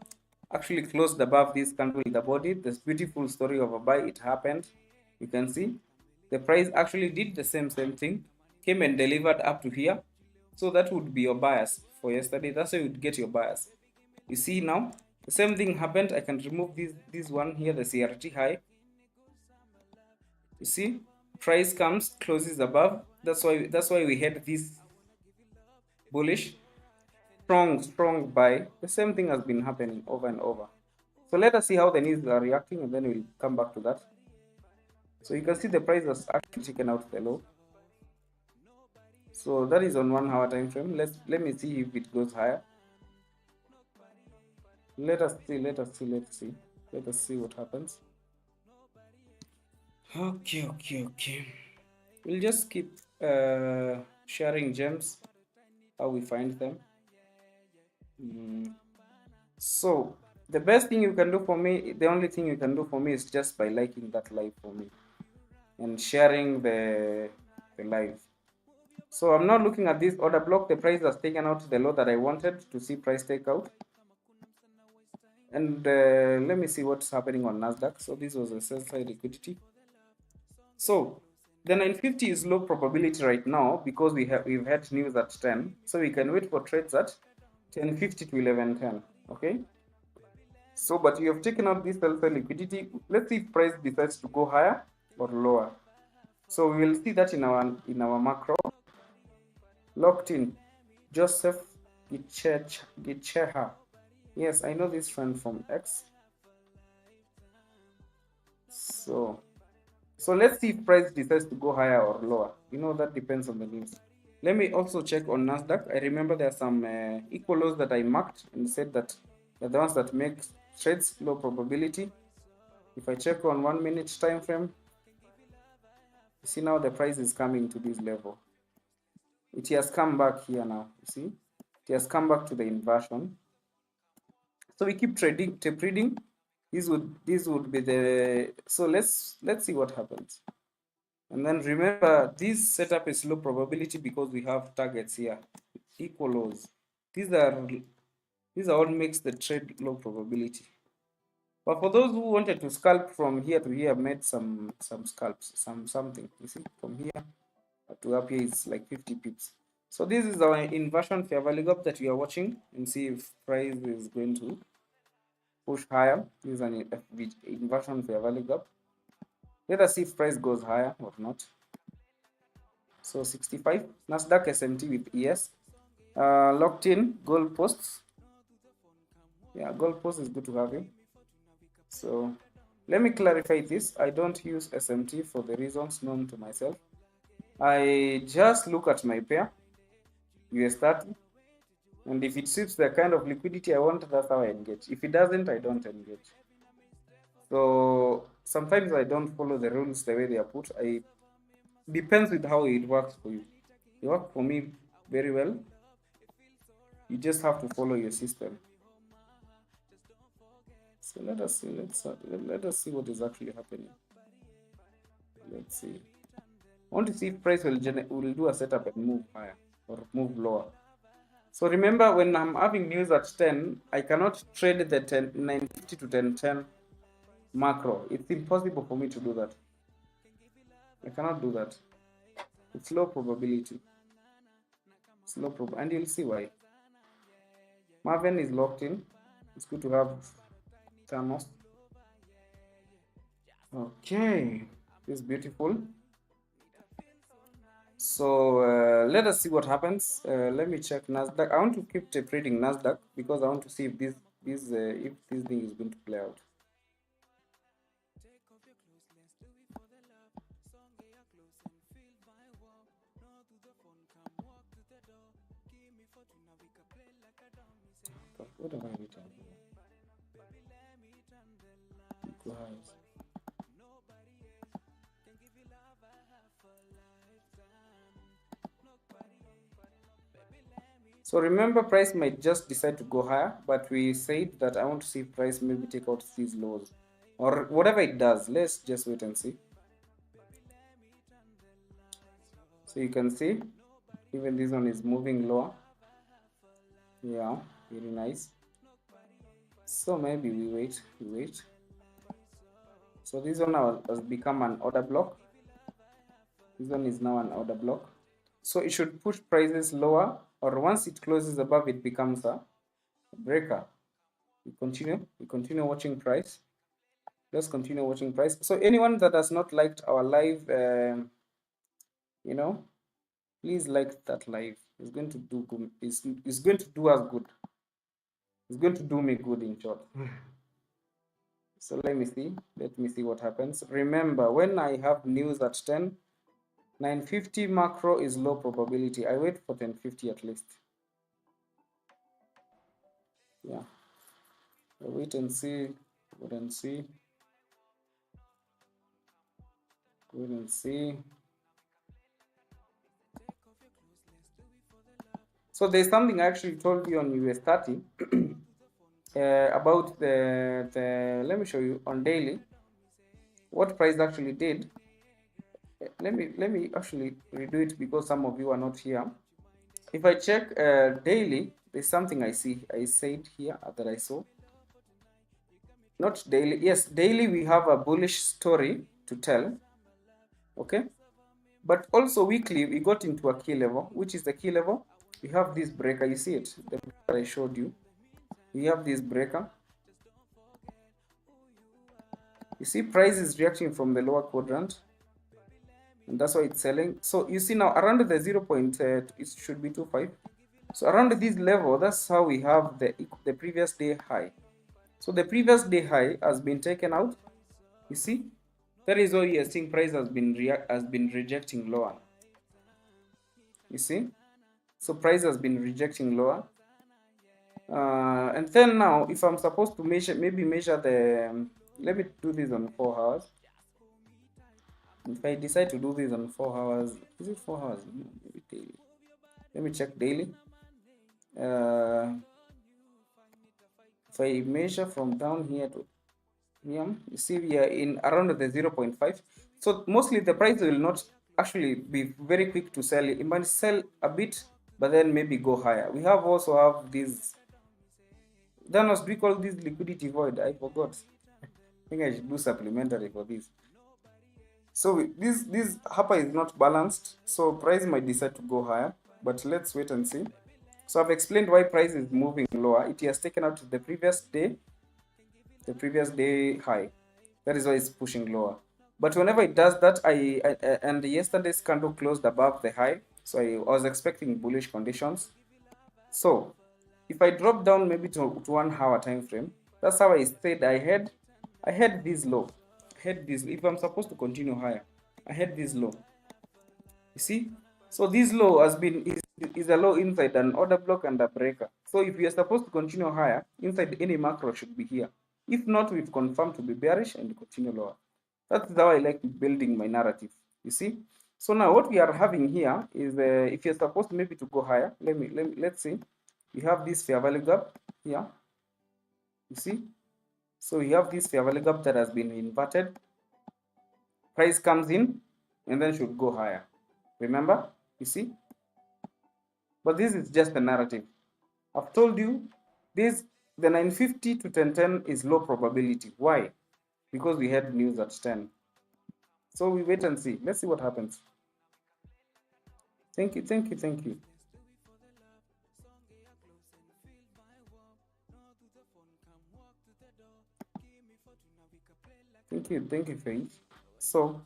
actually closed above this candle in the body. This beautiful story of a buy, it happened. You can see the price actually did the same thing, came and delivered up to here. So that would be your bias for yesterday. That's how you would get your bias. You see now the same thing happened. I can remove this one here, the CRT high. You see, price comes, closes above. That's why we had this bullish strong buy. The same thing has been happening over and over. So let us see how the news are reacting, and then we'll come back to that. So you can see the price has actually taken out the low. So that is on 1 hour time frame. Let me see if it goes higher. Let us see what happens. Okay. We'll just keep sharing gems, how we find them. So the best thing you can do for me, the only thing you can do for me is just by liking that live for me and sharing the live. So I'm now looking at this order block. The price has taken out the low that I wanted to see price take out. And let me see what's happening on NASDAQ. So this was a sell side liquidity. So the 950 is low probability right now because we've had news at 10. So we can wait for trades at 1050 to 1110. Okay. So but we have taken out this sell side liquidity. Let's see if price decides to go higher or lower. So we will see that in our macro. Locked in, Joseph Gicheha. Yes, I know this friend from X. So So let's see if price decides to go higher or lower. You know, that depends on the news. Let me also check on NASDAQ. I remember there are some equal lows that I marked and said that they're the ones that make trades low probability. If I check on 1 minute time frame, you see now the price is coming to this level. It has come back here now. You see, it has come back to the inversion. So we keep trading, tape reading. This would be the, so let's see what happens. And then remember, this setup is low probability because we have targets here, equal lows. These are what makes the trade low probability. But for those who wanted to scalp from here to here, made some scalps, something. You see, from here to up here is like 50 pips. So this is our inversion fair value gap that we are watching, and see if price is going to push higher. This is an inversion fair value gap. Let us see if price goes higher or not. So 65, NASDAQ SMT with ES. Locked in goal posts. Yeah, goal post is good to have it. So let me clarify this. I don't use SMT for the reasons known to myself. I just look at my pair, US30, and if it suits the kind of liquidity I want, that's how I engage. If it doesn't, I don't engage. So sometimes I don't follow the rules the way they are put. Depends with how it works for you. It works for me very well. You just have to follow your system. So let us see. Let us see what is actually happening. Let's see. I want to see if price will do a setup and move higher or move lower. So remember, when I'm having news at 10, I cannot trade the 950 to 1010 macro. It's impossible for me to do that. I cannot do that. It's low probability. It's low probability, and you'll see why. Marvin is locked in. It's good to have Thanos. Okay, this is beautiful. So let us see what happens. Let me check NASDAQ. I want to keep trading NASDAQ because I want to see if this thing is going to play out. What have I written? So remember, price might just decide to go higher, but we said that I want to see price maybe take out these lows or whatever it does. Let's just wait and see. So you can see even this one is moving lower. Yeah, very nice. So maybe we wait. So this one has become an order block. This one is now an order block. So it should push prices lower, or once it closes above, it becomes a breaker. We continue watching price. Let's continue watching price. So anyone that has not liked our live, please like that live. It's going to do good. It's going to do us good. It's going to do me good, in short. So let me see what happens. Remember, when I have news at 10, 950 macro is low probability. I wait for 1050 at least. Yeah, I wait and see. Wait and see. So there's something I actually told you on US30 about the let me show you on daily what price actually did. Let me actually redo it because some of you are not here. If I check daily, there's something I said here that I saw. Not daily. Yes, daily we have a bullish story to tell. Okay, but also weekly we got into a key level. Which is the key level? We have this breaker. You see it? The breaker I showed you. We have this breaker. You see, price is reacting from the lower quadrant, and that's why it's selling. So you see now around the 0.8, it should be 25. So around this level, that's how we have the previous day high. So the previous day high has been taken out. You see, That is why you are seeing price has been rejecting lower. You see, so price has been rejecting lower. And then now, if I'm supposed to measure, maybe measure the, let me do this on 4 hours. If I decide to do this on 4 hours, is it 4 hours? Maybe daily. Let me check daily. If I measure from down here to here, you see we are in around the 0.5. So mostly the price will not actually be very quick to sell. It might sell a bit, but then maybe go higher. We have also have these. Then what we call this liquidity void. I forgot. I think I should do supplementary for this. So this hapa is not balanced, so price might decide to go higher, but let's wait and see. So I've explained why price is moving lower. It has taken out the previous day high. That is why it's pushing lower. But whenever it does that, and yesterday's candle closed above the high, so I was expecting bullish conditions. So if I drop down maybe to 1 hour time frame, that's how I said I had this low. If I'm supposed to continue higher, I had this low. You see, so this low has been is a low inside an order block and a breaker. So if we are supposed to continue higher, inside any macro should be here. If not, we've confirmed to be bearish and continue lower. That's how I like building my narrative. You see. So now what we are having here is if you're supposed to maybe to go higher, let's see. We have this fair value gap here. You see. So we have this fair value gap that has been inverted. Price comes in and then should go higher. Remember, you see? But this is just the narrative. I've told you the 950 to 1010 is low probability. Why? Because we had news at 10. So we wait and see. Let's see what happens. Thank you. Thank you. Thank you, Faith. So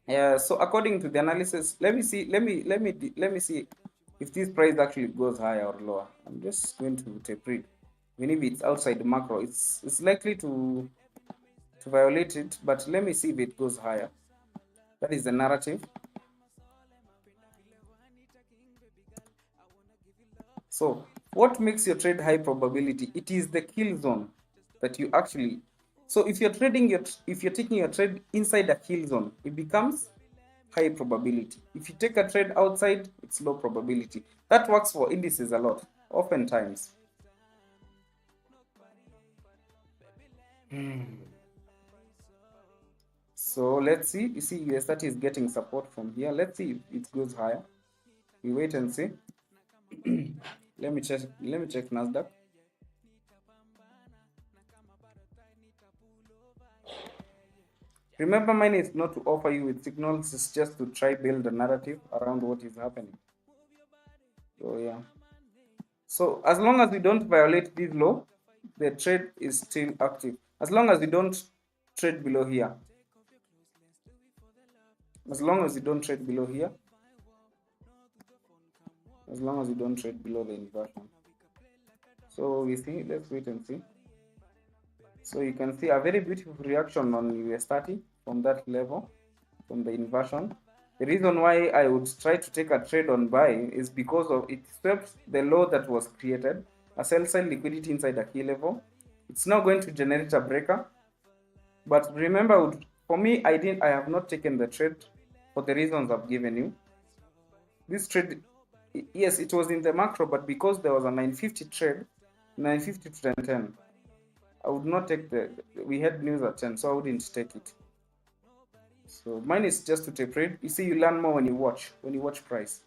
so according to the analysis, let me see if this price actually goes higher or lower. I'm just going to tape read. Even if it's outside the macro, it's likely to violate it, but let me see if it goes higher. That is the narrative. So what makes your trade high probability? It is the kill zone that you actually. So if you're taking your trade inside a kill zone, it becomes high probability. If you take a trade outside, it's low probability. That works for indices a lot, oftentimes. So let's see. You see, US30 is getting support from here. Let's see if it goes higher. We wait and see. Let me check NASDAQ. Remember, mine is not to offer you with signals, it's just to try build a narrative around what is happening. So yeah. So as long as we don't violate this law, the trade is still active. As long as we don't trade below here. As long as you don't trade below here. As long as you don't trade below the inversion. So we see, let's wait and see. So you can see a very beautiful reaction on US30 from that level, from the inversion. The reason why I would try to take a trade on buy is because of it swept the low that was created, a sell side liquidity inside a key level. It's now going to generate a breaker. But remember, for me, I have not taken the trade for the reasons I've given you. This trade, yes, it was in the macro, but because there was a 950 trade, 950 to 1010, I would not take we had news at 10, so I wouldn't take it. So mine is just to tape trade. You see, you learn more when you watch price.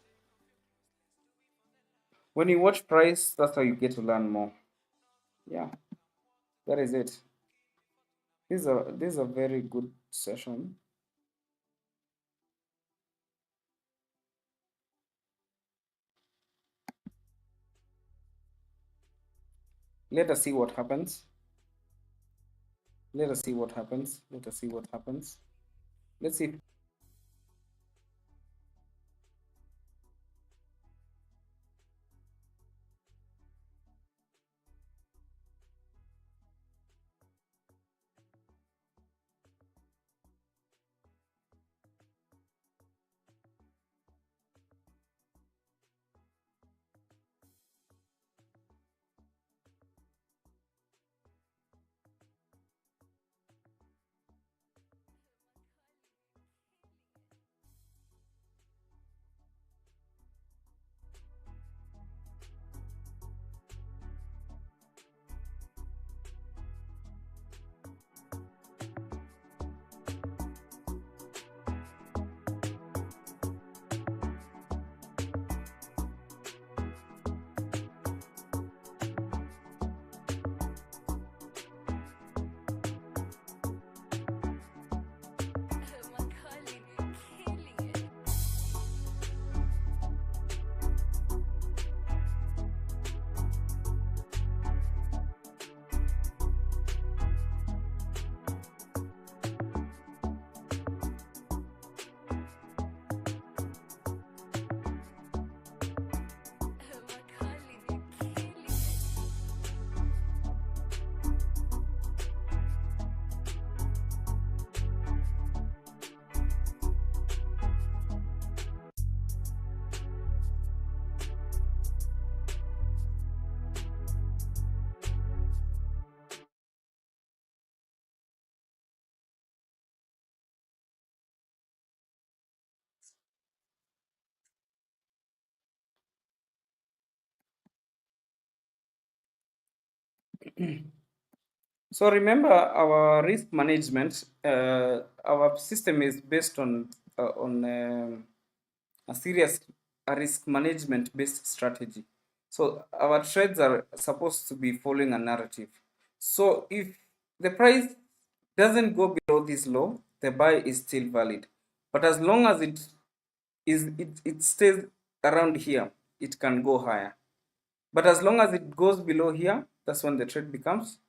When you watch price, that's how you get to learn more. Yeah, that is it. This is a very good session. Let us see what happens. Let us see what happens. Let's see. So remember our risk management. Our system is based on a risk management based strategy. So our trades are supposed to be following a narrative. So if the price doesn't go below this low, the buy is still valid. But as long as it stays around here, it can go higher. But as long as it goes below here, that's when the trade becomes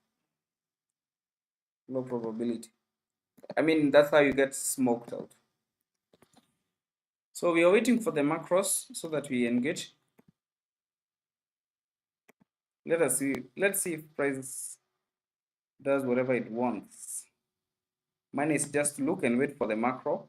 low probability. I mean, that's how you get smoked out. So we are waiting for the macros so that we engage. Let us see. Let's see if price does whatever it wants. Mine is just look and wait for the macro.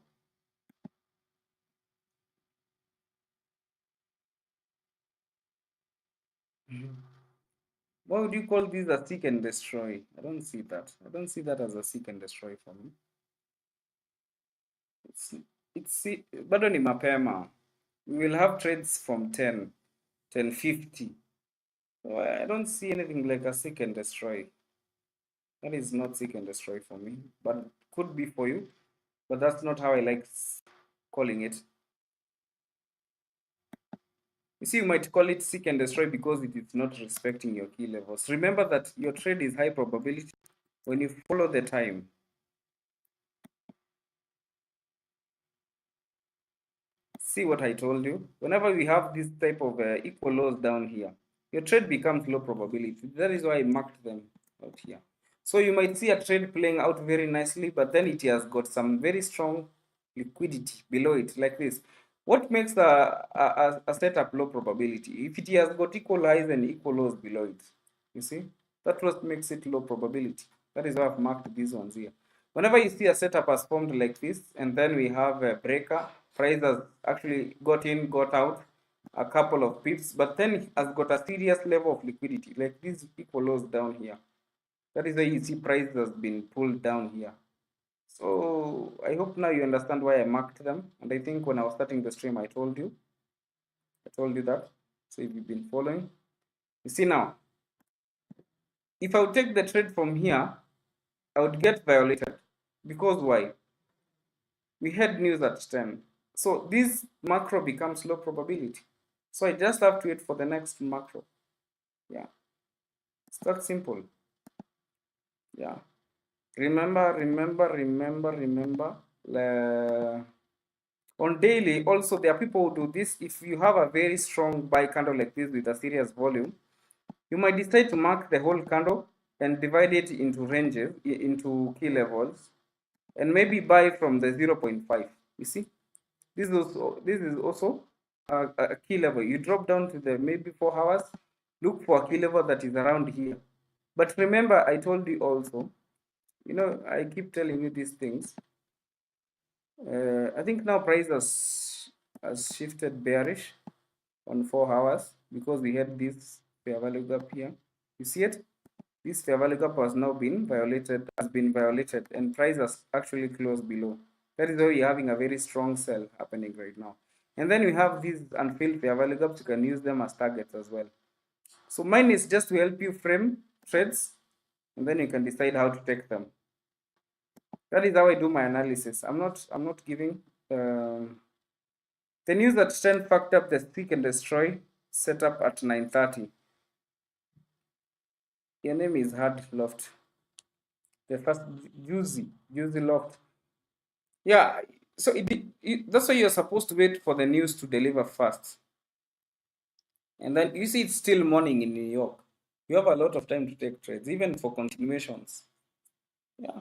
Why would you call this a seek and destroy? I don't see that. I don't see that as a seek and destroy for me. It's bado ni mapema. We will have trades from 10, 10.50. So I don't see anything like a seek and destroy. That is not seek and destroy for me, but could be for you. But that's not how I like calling it. You see, you might call it seek and destroy because it is not respecting your key levels. Remember that your trade is high probability when you follow the time. See what I told you? Whenever we have this type of equal lows down here, your trade becomes low probability. That is why I marked them out here. So you might see a trade playing out very nicely, but then it has got some very strong liquidity below it, like this. What makes a setup low probability? If it has got equal highs and equal lows below it, you see? That's what makes it low probability. That is why I've marked these ones here. Whenever you see a setup has formed like this, and then we have a breaker, price has actually got in, got out a couple of pips, but then has got a serious level of liquidity, like these equal lows down here. That is why you see price has been pulled down here. So I hope now you understand why I marked them. And I think when I was starting the stream, I told you that. So if you've been following, you see now, if I would take the trade from here, I would get violated. Because why? We had news at 10. So this macro becomes low probability. So I just have to wait for the next macro. Yeah. It's that simple. Yeah. Remember. On daily, also there are people who do this. If you have a very strong buy candle like this with a serious volume, you might decide to mark the whole candle and divide it into ranges, into key levels, and maybe buy from the 0.5. You see, this is also a key level. You drop down to the maybe 4 hours, look for a key level that is around here. But remember, I told you also, you know, I keep telling you these things. I think now price has shifted bearish on 4 hours because we had this fair value gap here. You see it? This fair value gap has now been violated, and price has actually closed below. That is why you're having a very strong sell happening right now. And then we have these unfilled fair value gaps. You can use them as targets as well. So mine is just to help you frame trades, and then you can decide how to take them. That is how I do my analysis. I'm not giving the news that 10 fucked up the seek and destroy setup at 9:30. Your name is Hard Loft. The first Juicy Loft. Yeah, so that's why you're supposed to wait for the news to deliver fast. And then you see it's still morning in New York. You have a lot of time to take trades, even for continuations. Yeah.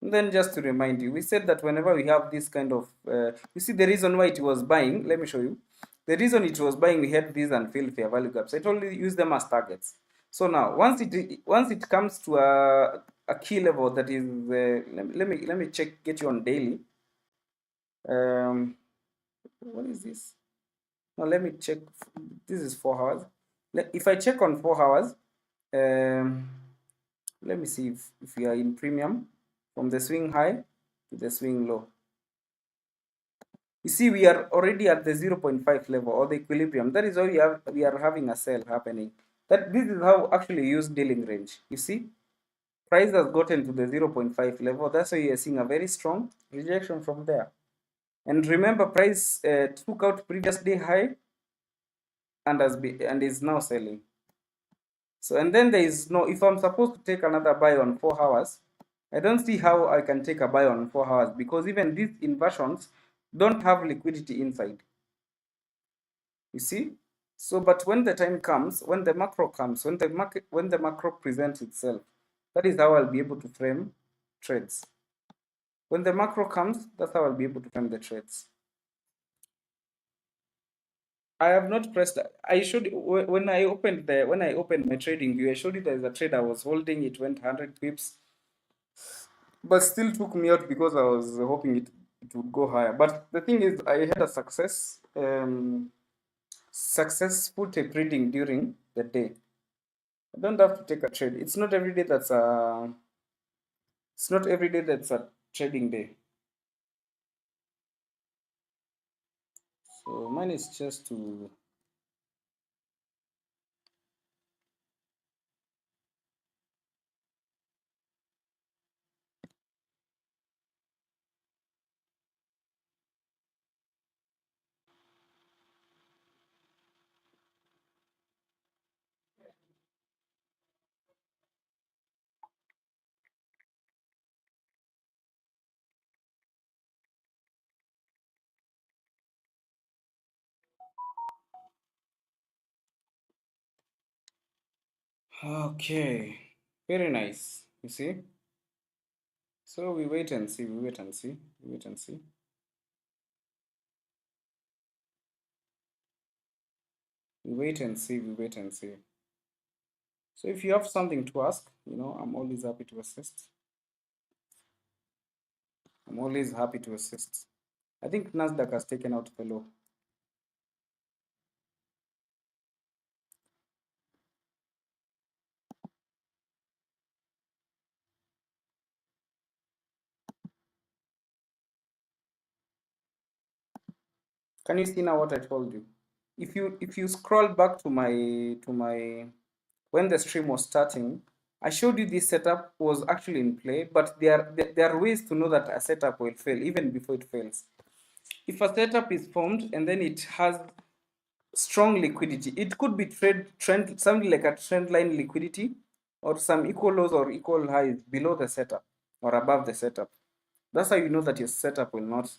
And then just to remind you, we said that whenever we have this kind of, you see the reason why it was buying, let me show you. The reason it was buying, we had these unfilled fair value gaps. I told you use them as targets. So now, once it comes to a key level that is, let me check, get you on daily. What is this? Now let me check. This is 4 hours. If I check on 4 hours, let me see if we are in premium from the swing high to the swing low. You see, we are already at the 0.5 level or the equilibrium. That is why we are having a sell happening. That this is how actually you use dealing range. You see, price has gotten to the 0.5 level. That's why you are seeing a very strong rejection from there. And remember, price took out previous day high and is now selling. So, and then there is no, if I'm supposed to take another buy on 4 hours, I don't see how I can take a buy on 4 hours, because even these inversions don't have liquidity inside. You see? So, but when the time comes, when the macro comes, when the macro presents itself, that is how I'll be able to frame trades. When the macro comes, that's how I'll be able to frame the trades. I have not pressed. I showed when I opened my trading view. I showed you there's a trade I was holding. It went 100 pips, but still took me out because I was hoping it would go higher. But the thing is, I had a successful tape reading during the day. I don't have to take a trade. It's not every day that's a trading day. So mine is just to okay. Very nice. You see? So we wait and see, we wait and see, we wait and see. We wait and see, we wait and see. So if you have something to ask, I'm always happy to assist. I'm always happy to assist. I think NASDAQ has taken out the low. Can you see now what I told you? If you scroll back to my when the stream was starting, I showed you this setup was actually in play, but there are ways to know that a setup will fail even before it fails. If a setup is formed and then it has strong liquidity, it could be trend something like a trend line liquidity, or some equal lows or equal highs below the setup or above the setup. That's how you know that your setup will not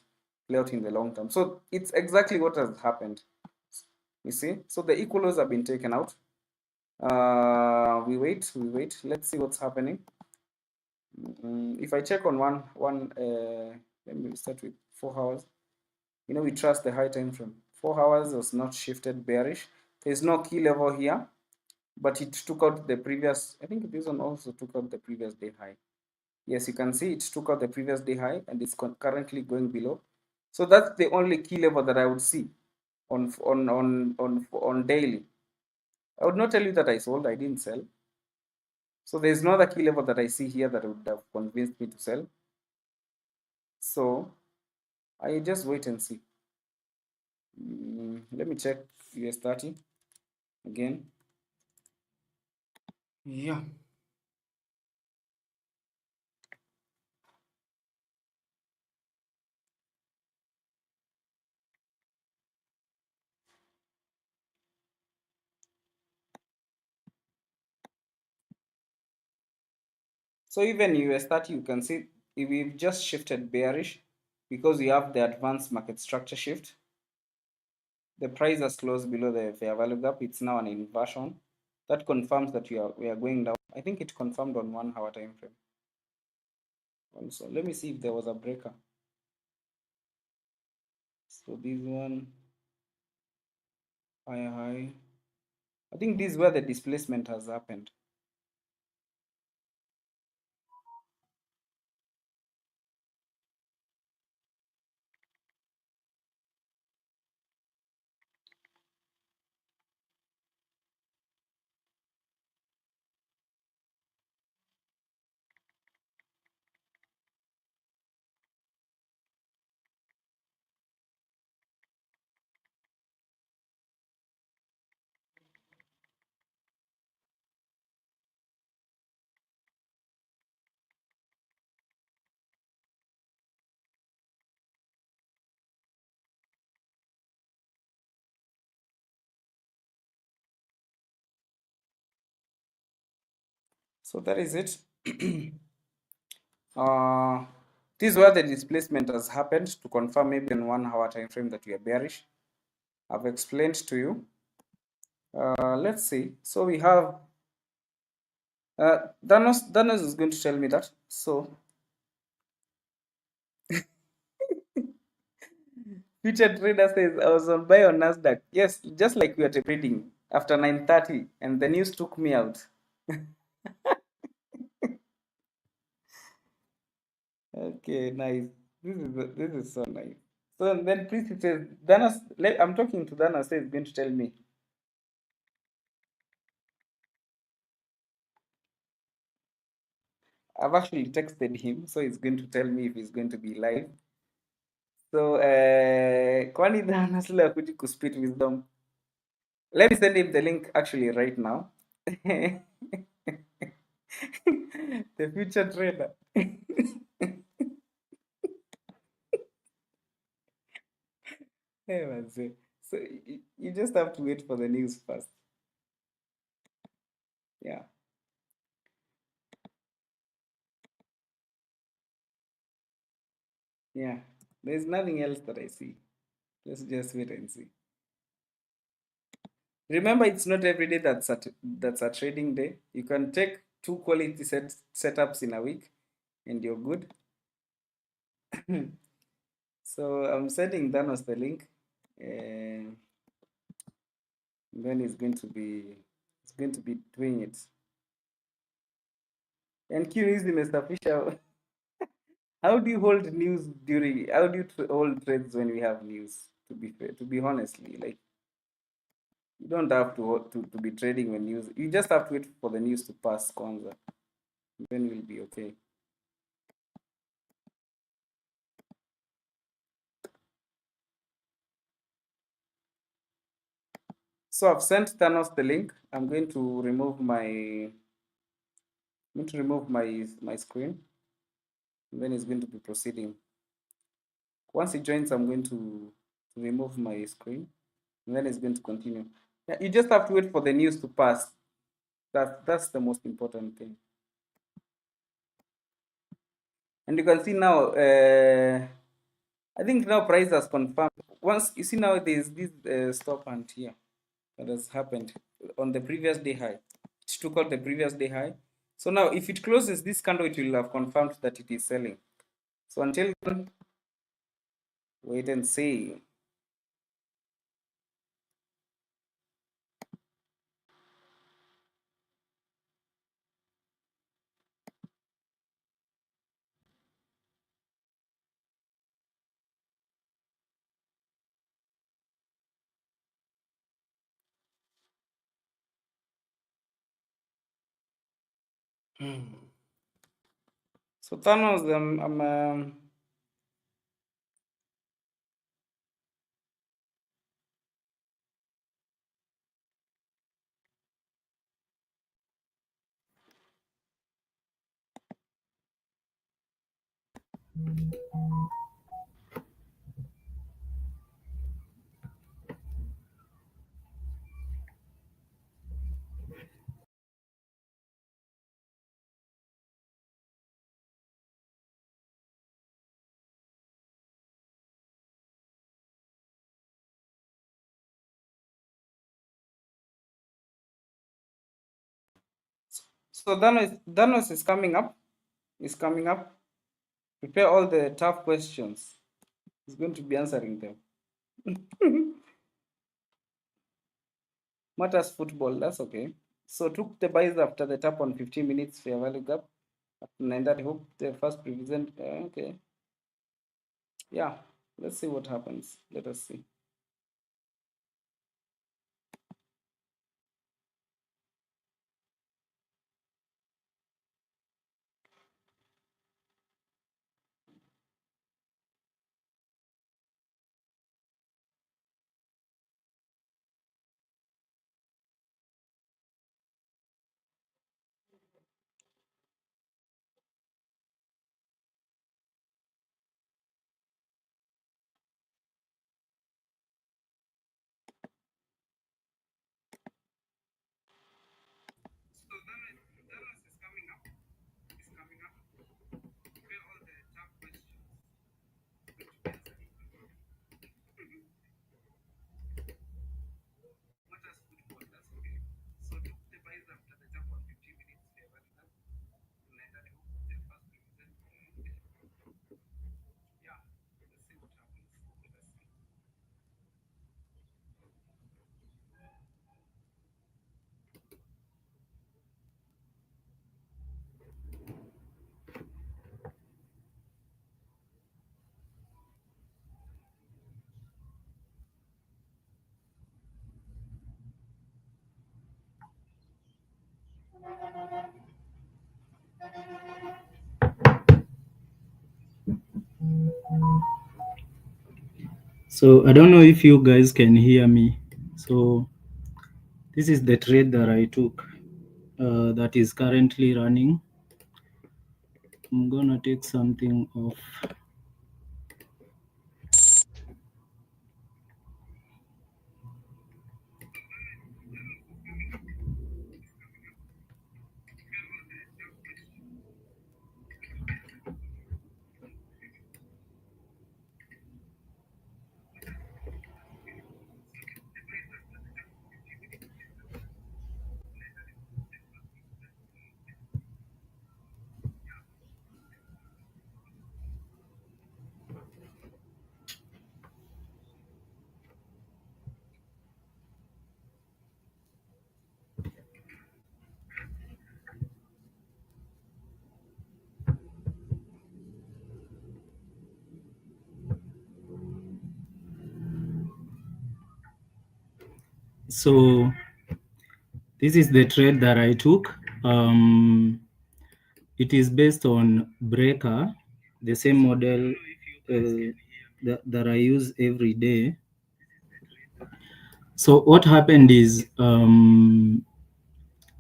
play out in the long term. So it's exactly what has happened. You see, so the equal lows have been taken out. We wait. Let's see what's happening. If I check on let me start with 4 hours. We trust the high time frame. 4 hours was not shifted bearish. There's no key level here, but it took out the previous. I think this one also took out the previous day high. Yes, you can see it took out the previous day high and it's currently going below. So that's the only key level that I would see on daily. I would not tell you that I sold. I didn't sell. So there's no other key level that I see here that would have convinced me to sell. So I just wait and see. Let me check US30 again. Yeah. So even US30, you can see we've just shifted bearish because we have the advanced market structure shift. The price has closed below the fair value gap. It's now an inversion. That confirms that we are going down. I think it confirmed on 1 hour time frame. Also, let me see if there was a breaker. So this one, high. I think this is where the displacement has happened. So that is it. uh, this is where the displacement has happened to confirm maybe in 1 hour time frame that we are bearish. I've explained to you. Let's see. So we have Danos is going to tell me that. So future trader says I was on buy on NASDAQ. Yes, just like we were trading after 9:30 and the news took me out. Okay, nice. This is so nice. So then please it says Danos, I'm talking to Danos, says he's going to tell me. I've actually texted him, so he's going to tell me if he's going to be live. So kwani Danos leo akuji kuspit wisdom. Let me send him the link actually right now. The future trader. Hey, man, so you just have to wait for the news first. Yeah. Yeah. There's nothing else that I see. Let's just wait and see. Remember, it's not every day that's a trading day. You can take two quality setups in a week and you're good. So I'm sending Thanos the link. And then he's going to be doing it. And curious, Mr. Fisher, how do you hold news during? How do you hold trades when we have news? To be fair, to be honestly, like you don't have to be trading when news. You just have to wait for the news to pass, Kwanza. Then we'll be okay. So I've sent Thanos the link. I'm going to remove my screen. And then it's going to be proceeding. Once it joins, I'm going to remove my screen. And then it's going to continue. Yeah, you just have to wait for the news to pass. That's the most important thing. And you can see now, I think now price has confirmed. Once you see now there's this stop hunt here that has happened on the previous day high. It took out the previous day high. So now if it closes this candle, it will have confirmed that it is selling. So until then, wait and see. So Thanos, so Thanos is coming up. Is coming up. Prepare all the tough questions. He's going to be answering them. Matters football, that's okay. So took the buys after the tap on 15 minutes fair value gap. After 9:30, hope the first represent. Okay. Yeah. Let's see what happens. Let us see. So I don't know if you guys can hear me. So this is the trade that I took that is currently running. I'm gonna take something off. So this is the trade that I took. It is based on breaker, the same model that I use every day. So what happened is there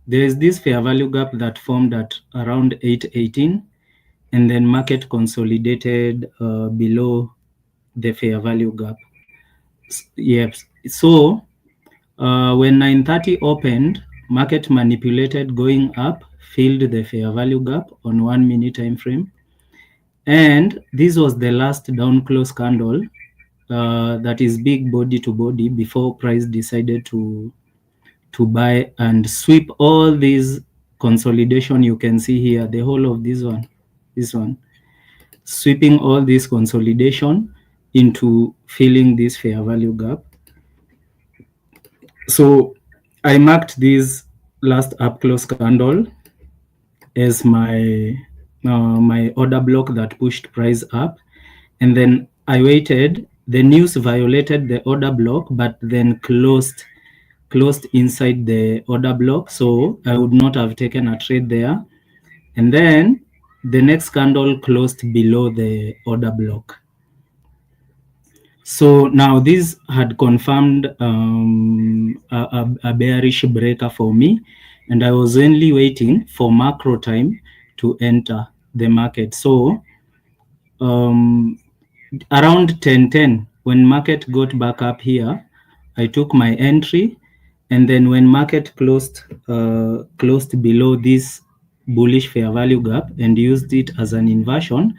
is this fair value gap that formed at around 818, and then market consolidated below the fair value gap. Yes. So when 930 opened, market manipulated going up, filled the fair value gap on 1 minute time frame. And this was the last down close candle that is big body to body before price decided to buy and sweep all these consolidation you can see here, the whole of this one, sweeping all this consolidation into filling this fair value gap. So I marked this last up close candle as my my order block that pushed price up, and then I waited. The news violated the order block, but then closed inside the order block, so I would not have taken a trade there. And then the next candle closed below the order block. So now this had confirmed a bearish breaker for me, and I was only waiting for macro time to enter the market. So around 10:10, when market got back up here, I took my entry, and then when market closed below this bullish fair value gap and used it as an inversion,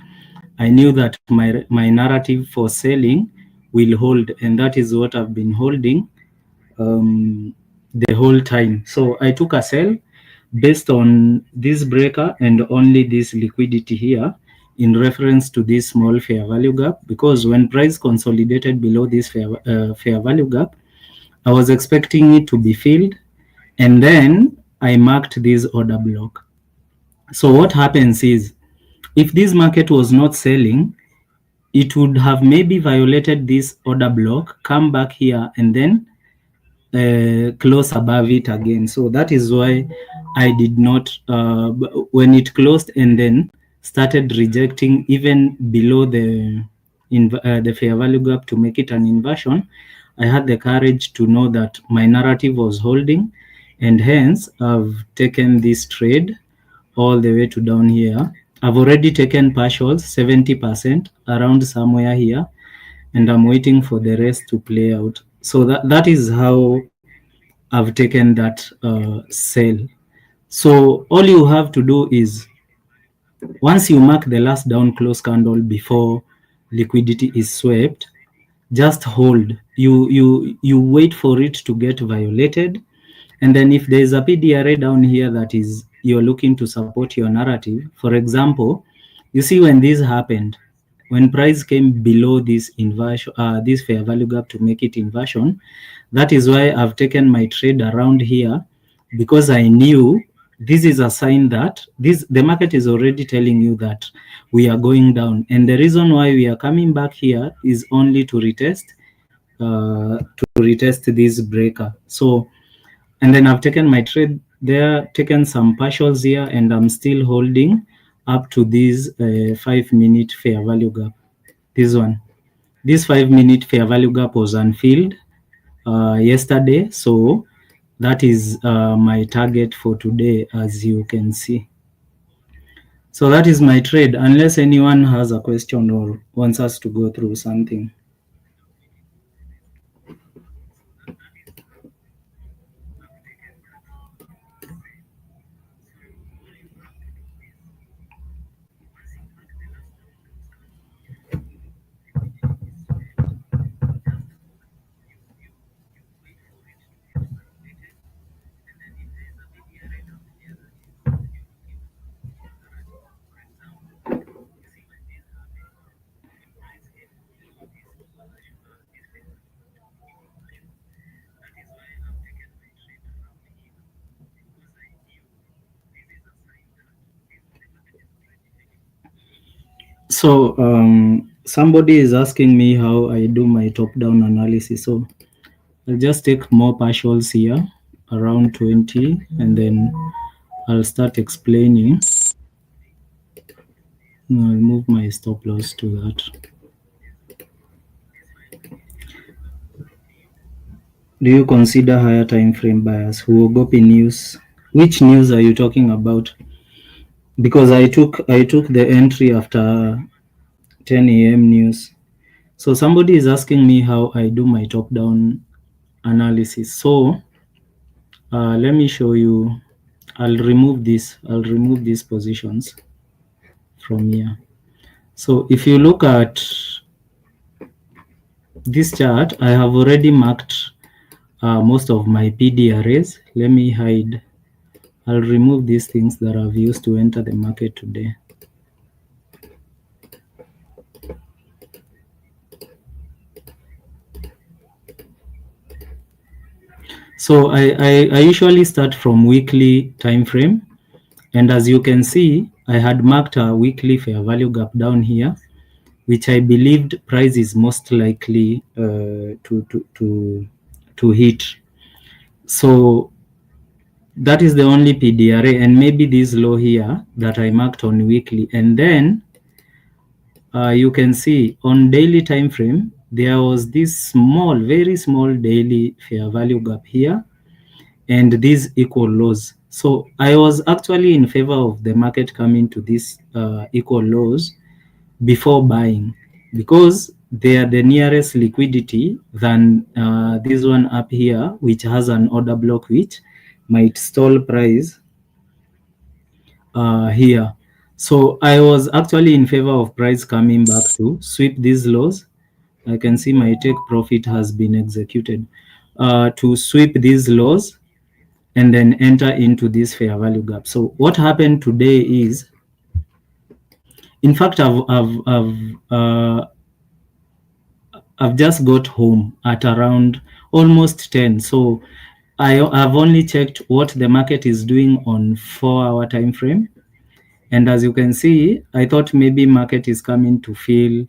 I knew that my narrative for selling will hold, and that is what I've been holding the whole time. So I took a sell based on this breaker and only this liquidity here in reference to this small fair value gap, because when price consolidated below this fair value gap, I was expecting it to be filled, and then I marked this order block. So what happens is, if this market was not selling, it would have maybe violated this order block, come back here, and then close above it again. So that is why I did not, when it closed and then started rejecting even below the fair value gap to make it an inversion, I had the courage to know that my narrative was holding, and hence I've taken this trade all the way to down here. I've already taken partials, 70%, around somewhere here, and I'm waiting for the rest to play out. So that is how I've taken that sale. So all you have to do is, once you mark the last down close candle before liquidity is swept, just hold. You wait for it to get violated, and then if there is a PDRA down here that is you're looking to support your narrative, for example, you see when this happened, when price came below this inversion, this fair value gap to make it inversion, that is why I've taken my trade around here, because I knew this is a sign that the market is already telling you that we are going down, and the reason why we are coming back here is only to retest this breaker. So, and then I've taken my trade There taken some partials here, and I'm still holding up to this 5-minute fair value gap. This one, this 5-minute fair value gap was unfilled yesterday, so that is my target for today, as you can see. So that is my trade, unless anyone has a question or wants us to go through something. So somebody is asking me how I do my top-down analysis. So I'll just take more partials here, around 20, and then I'll start explaining. I'll move my stop loss to that. Do you consider higher time frame buyers who will go up in news? Which news are you talking about? Because I took the entry after 10 a.m. news. So somebody is asking me how I do my top-down analysis. So let me show you. I'll remove these positions from here. So if you look at this chart, I have already marked most of my PD arrays. Let me hide. I'll remove these things that I've used to enter the market today. So I usually start from weekly time frame, and as you can see, I had marked a weekly fair value gap down here, which I believed price is most likely to hit. So that is the only PD array, and maybe this low here that I marked on weekly. And then you can see on daily time frame, there was this small, very small daily fair value gap here, and these equal lows. So I was actually in favor of the market coming to this equal lows before buying, because they are the nearest liquidity than this one up here, which has an order block which might stall price here. So I was actually in favor of price coming back to sweep these lows. I can see my take profit has been executed to sweep these lows and then enter into this fair value gap. So what happened today is, in fact, I've just got home at around almost 10. So I've only checked what the market is doing on 4-hour time frame. And as you can see, I thought maybe market is coming to fill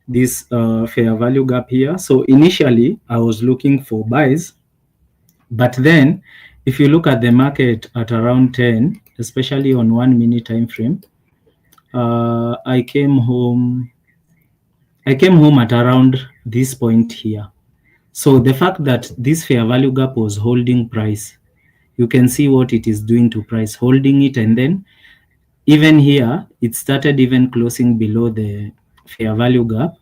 this fair value gap here. So initially, I was looking for buys. But then, if you look at the market at around 10, especially on 1-minute time frame, I came home at around this point here. So the fact that this fair value gap was holding price, you can see what it is doing to price, holding it, and then even here, it started even closing below the fair value gap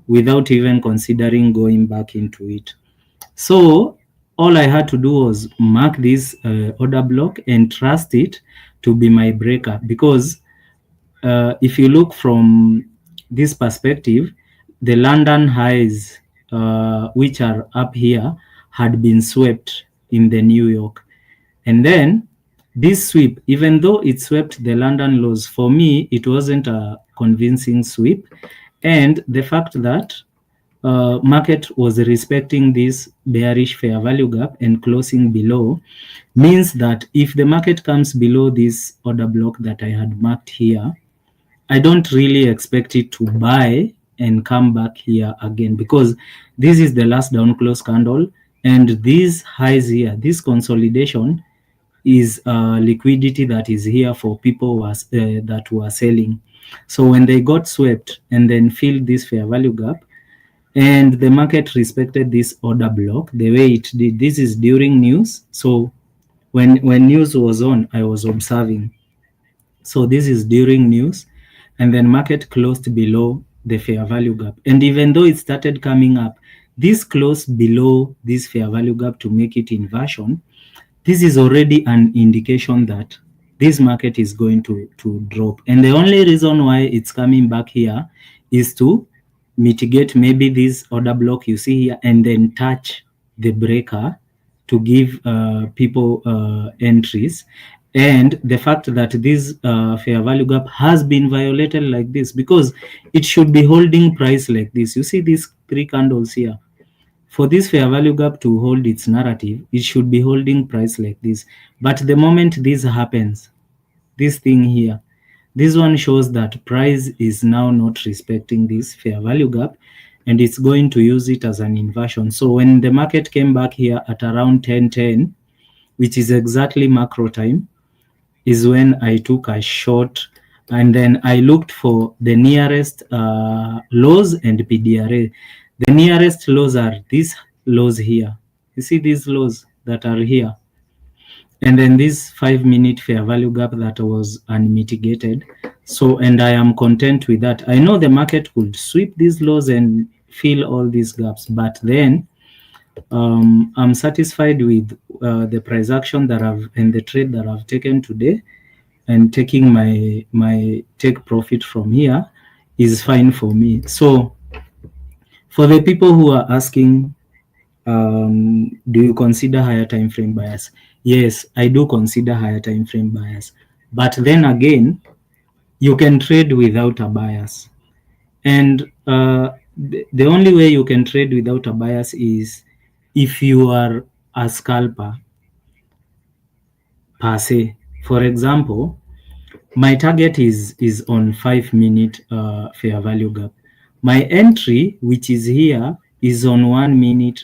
without even considering going back into it. So all I had to do was mark this order block and trust it to be my breaker, because if you look from this perspective, the London highs, which are up here, had been swept in the New York. And then this sweep, even though it swept the London lows, for me, it wasn't a convincing sweep. And the fact that market was respecting this bearish fair value gap and closing below means that if the market comes below this order block that I had marked here, I don't really expect it to buy and come back here again, because this is the last down close candle, and these highs here, this consolidation is liquidity that is here for people that were selling. So when they got swept and then filled this fair value gap, and the market respected this order block the way it did. This is during news. So when news was on, I was observing. So this is during news, and then market closed below the fair value gap. And even though it started coming up, this closed below this fair value gap to make it inversion. This is already an indication that this market is going to drop. And the only reason why it's coming back here is to mitigate maybe this order block you see here and then touch the breaker to give people entries. And the fact that this fair value gap has been violated like this, because it should be holding price like this. You see these 3 candles here. For this fair value gap to hold its narrative, it should be holding price like this. But the moment this happens, this thing here, this one shows that price is now not respecting this fair value gap, and it's going to use it as an inversion. So when the market came back here at around 10:10, which is exactly macro time, is when I took a short, and then I looked for the nearest lows and PDRA. The nearest lows are these lows here. You see these lows that are here. And then this 5-minute fair value gap that was unmitigated. So, and I am content with that. I know the market could sweep these lows and fill all these gaps, but then I'm satisfied with the price action that I've and the trade that I've taken today, and taking my take profit from here is fine for me. So for the people who are asking, do you consider higher time frame bias? Yes, I do consider higher time frame bias. But then again, you can trade without a bias. And the only way you can trade without a bias is if you are a scalper per se. For example, my target is on 5-minute fair value gap. My entry, which is here, is on 1-minute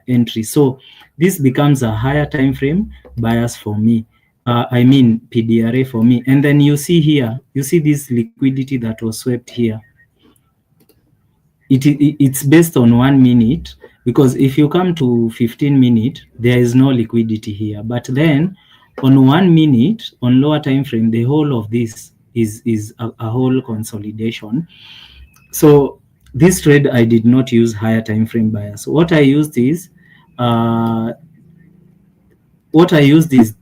entry. So this becomes a higher time frame bias for me. I mean PDRA for me. And then you see here, you see this liquidity that was swept here. It's based on 1 minute, because if you come to 15 minutes, there is no liquidity here. But then on 1 minute, on lower time frame, the whole of this is a whole consolidation. So this trade, I did not use higher time frame bias. What I used is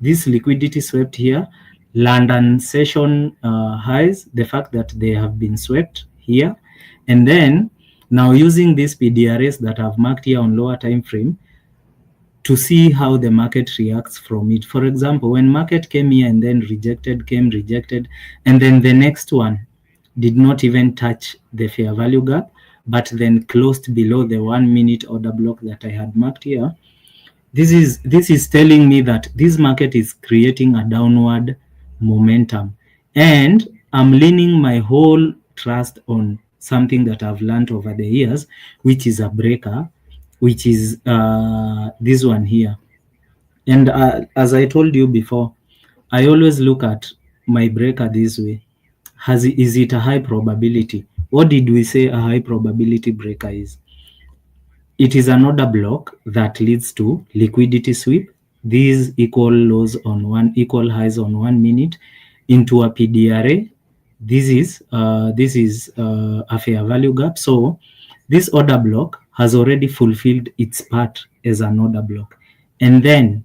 this liquidity swept here, London session highs, the fact that they have been swept here, and then now using these PDRs that I've marked here on lower time frame to see how the market reacts from it. For example, when market came here and then came rejected, and then the next one did not even touch the fair value gap, but then closed below the 1 minute order block that I had marked here. This is telling me that this market is creating a downward momentum, and I'm leaning my whole trust on something that I've learned over the years, which is a breaker, which is this one here. And as I told you before, I always look at my breaker this way. Is it a high probability? What did we say a high probability breaker is? It is an order block that leads to liquidity sweep, these equal lows on equal highs on 1 minute, into a PDRA. This is a fair value gap. So this order block has already fulfilled its part as an order block. And then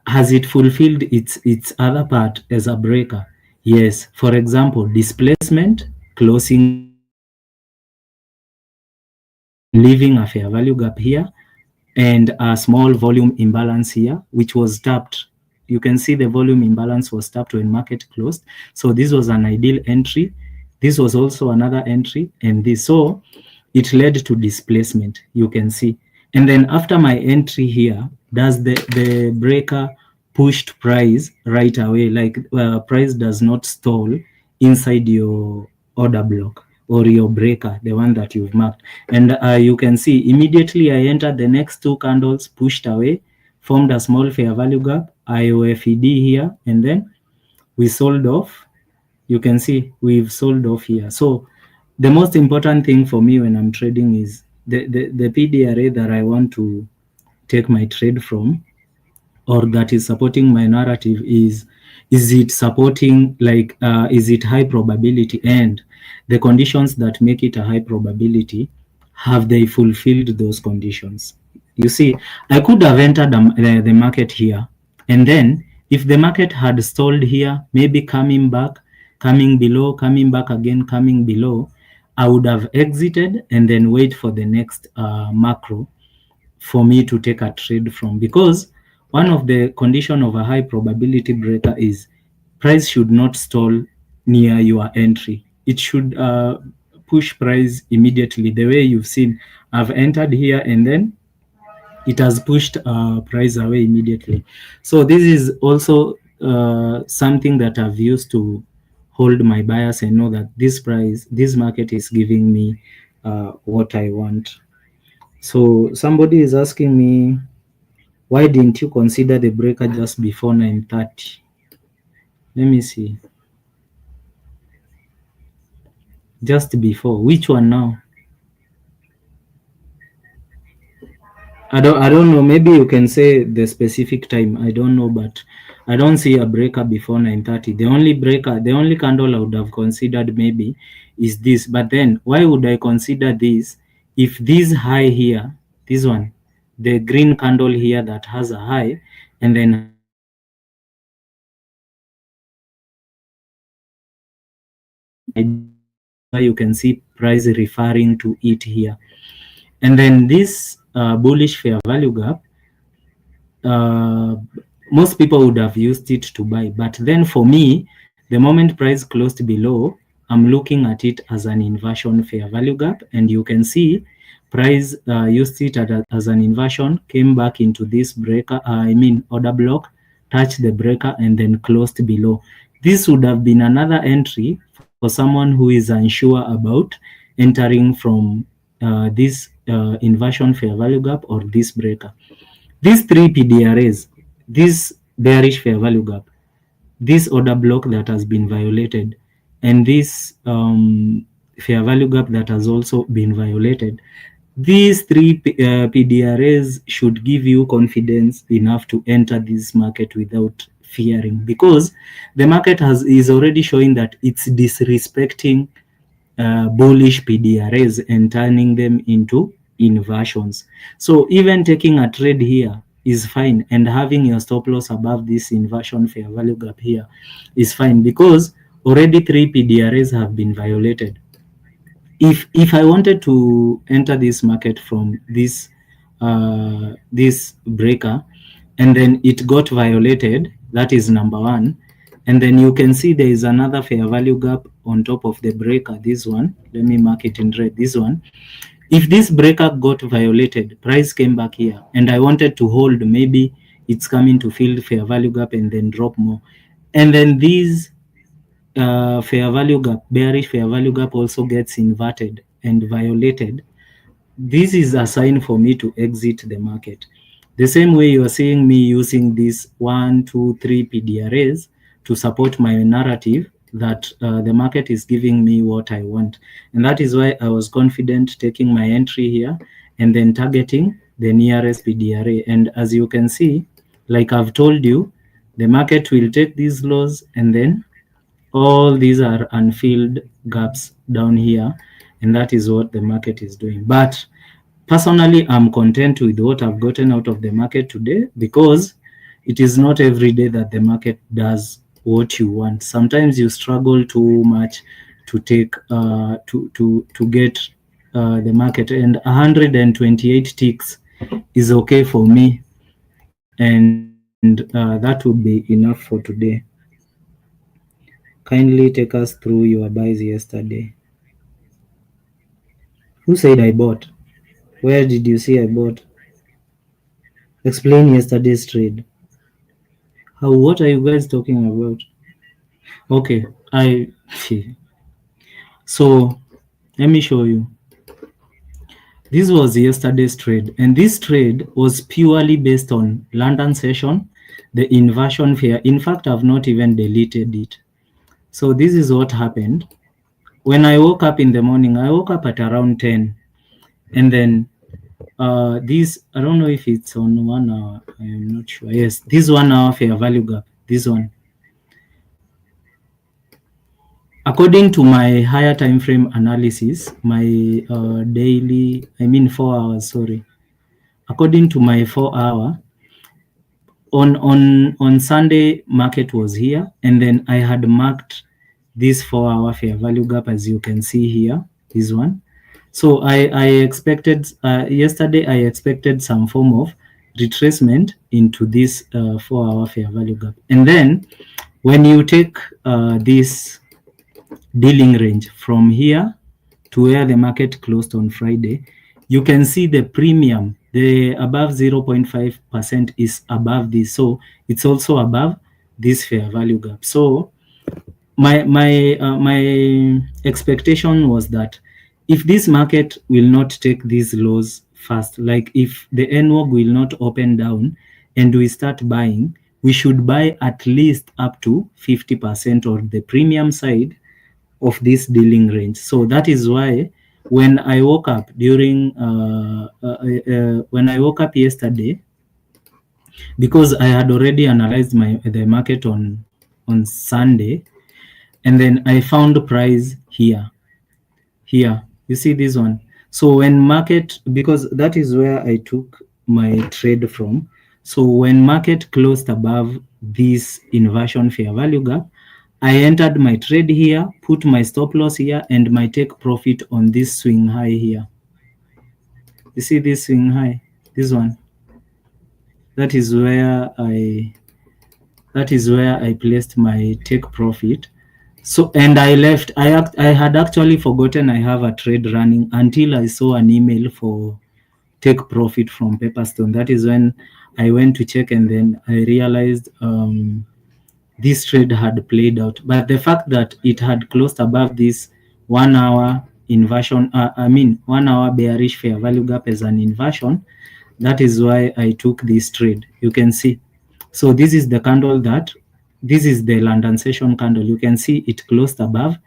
has it fulfilled its other part as a breaker? Yes. For example, displacement, closing, leaving a fair value gap here, and a small volume imbalance here, which was tapped. You can see the volume imbalance was tapped when market closed. So this was an ideal entry. This was also another entry, and this. So it led to displacement, you can see. And then after my entry here, does the breaker pushed price right away? Like price does not stall inside your order block or your breaker, the one that you've marked. And you can see immediately I entered the next 2 candles, pushed away, formed a small fair value gap, IOFED here, and then we sold off. You can see we've sold off here. So the most important thing for me when I'm trading is the PD array that I want to take my trade from, or that is supporting my narrative, is it supporting, like, is it high probability, and the conditions that make it a high probability, have they fulfilled those conditions? You see, I could have entered the market here, and then if the market had stalled here, maybe coming back, coming below, coming back again, coming below, I would have exited and then wait for the next macro for me to take a trade from, because one of the condition of a high probability breaker is price should not stall near your entry. It should push price immediately. The way you've seen, I've entered here and then it has pushed price away immediately. So this is also something that I've used to hold my bias and know that this market is giving me what I want. So somebody is asking me, why didn't you consider the breaker just before 9:30? Let me see. Just before, which one now? I don't know. Maybe you can say the specific time. I don't know, but I don't see a breaker before 9:30. The only candle I would have considered maybe is this. But then why would I consider this if this high here, this one, the green candle here that has a high, and then you can see price referring to it here, and then this bullish fair value gap, most people would have used it to buy, but then for me, the moment price closed below, I'm looking at it as an inversion fair value gap, and you can see price used it as an inversion, came back into this breaker, order block, touched the breaker, and then closed below. This would have been another entry for someone who is unsure about entering from this inversion fair value gap or this breaker. These three PDRAs, this bearish fair value gap, this order block that has been violated, and this fair value gap that has also been violated, these three PDRAs should give you confidence enough to enter this market without fearing, because the market is already showing that it's disrespecting bullish PDRAs and turning them into inversions. So even taking a trade here is fine, and having your stop loss above this inversion fair value gap here is fine, because already three PDRAs have been violated. If I wanted to enter this market from this breaker, and then it got violated, that is number one, and then you can see there is another fair value gap on top of the breaker, this one. Let me mark it in red, this one. If this breaker got violated, price came back here, and I wanted to hold, maybe it's coming to fill fair value gap and then drop more, and then these fair value gap, bearish fair value gap, also gets inverted and violated, this is a sign for me to exit the market. The same way you are seeing me using these 1, 2, 3 PDRAs to support my narrative that the market is giving me what I want. And that is why I was confident taking my entry here and then targeting the nearest PDRA. And as you can see, like I've told you, the market will take these lows, and then all these are unfilled gaps down here, and that is what the market is doing. But personally, I'm content with what I've gotten out of the market today, because it is not every day that the market does what you want. Sometimes you struggle too much to take to get the market, and 128 ticks is okay for me, and that would be enough for today. Kindly take us through your buys yesterday. Who said I bought? Where did you see I bought? Explain yesterday's trade. How? What are you guys talking about? Okay, so let me show you. This was yesterday's trade, and this trade was purely based on London session the inversion fair. In fact, I've not even deleted it. So this is what happened. When I woke up in the morning, I woke up at around 10. And then this, I don't know if it's on 1 hour. I am not sure. Yes, this 1 hour fair value gap, this one. According to my higher time frame analysis, my daily, 4 hours, sorry. According to my 4 hour, on Sunday, market was here, and then I had marked this 4 hour fair value gap, as you can see here, this one. So I expected, yesterday I expected some form of retracement into this 4 hour fair value gap. And then when you take this dealing range from here to where the market closed on Friday, you can see the premium, the above 0.5% is above this. So it's also above this fair value gap. So my expectation was that if this market will not take these lows fast, like if the NWOG will not open down and we start buying, we should buy at least up to 50% on the premium side of this dealing range. So that is why when I woke up during when I woke up yesterday, because I had already analyzed the market on Sunday, and then I found price here. You see this one. So when market, because that is where I took my trade from. So when market closed above this inversion fair value gap, I entered my trade here, put my stop loss here, and my take profit on this swing high here. You see this swing high, this one. That is where I placed my take profit. So, and I left. I had actually forgotten I have a trade running until I saw an email for take profit from Pepperstone. That is when I went to check, and then I realized this trade had played out. But the fact that it had closed above this 1 hour inversion, 1 hour bearish fair value gap as an inversion, that is why I took this trade. You can see. So this is the candle this is the London session candle. You can see it closed above,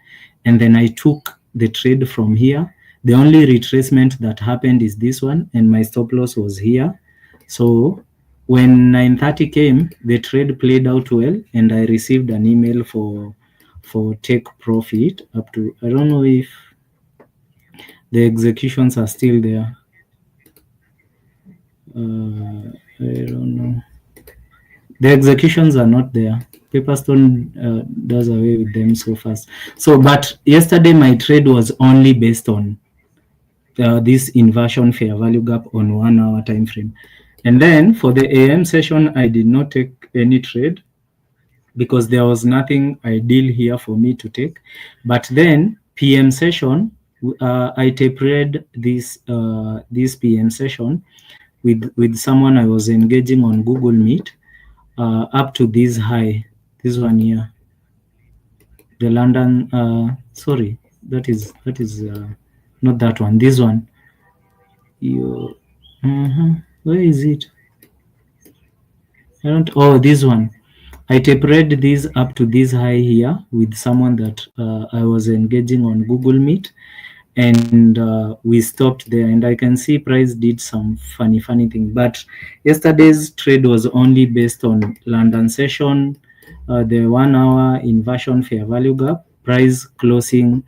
and then I took the trade from here. The only retracement that happened is this one, and my stop loss was here. So when 9:30 came, the trade played out well, and I received an email for take profit up to, I don't know if the executions are still there. I don't know. The executions are not there. Pepperstone does away with them so fast. So, but yesterday my trade was only based on this inversion fair value gap on 1 hour time frame. And then for the AM session, I did not take any trade because there was nothing ideal here for me to take. But then PM session, I tapered this PM session with someone I was engaging on Google Meet up to this high, this one here, the London. Sorry, that is not that one. This one. Where is it? I don't. Oh, this one. I tapered this up to this high here with someone that I was engaging on Google Meet, and we stopped there. And I can see price did some funny thing. But yesterday's trade was only based on London session, the 1 hour inversion fair value gap, price closing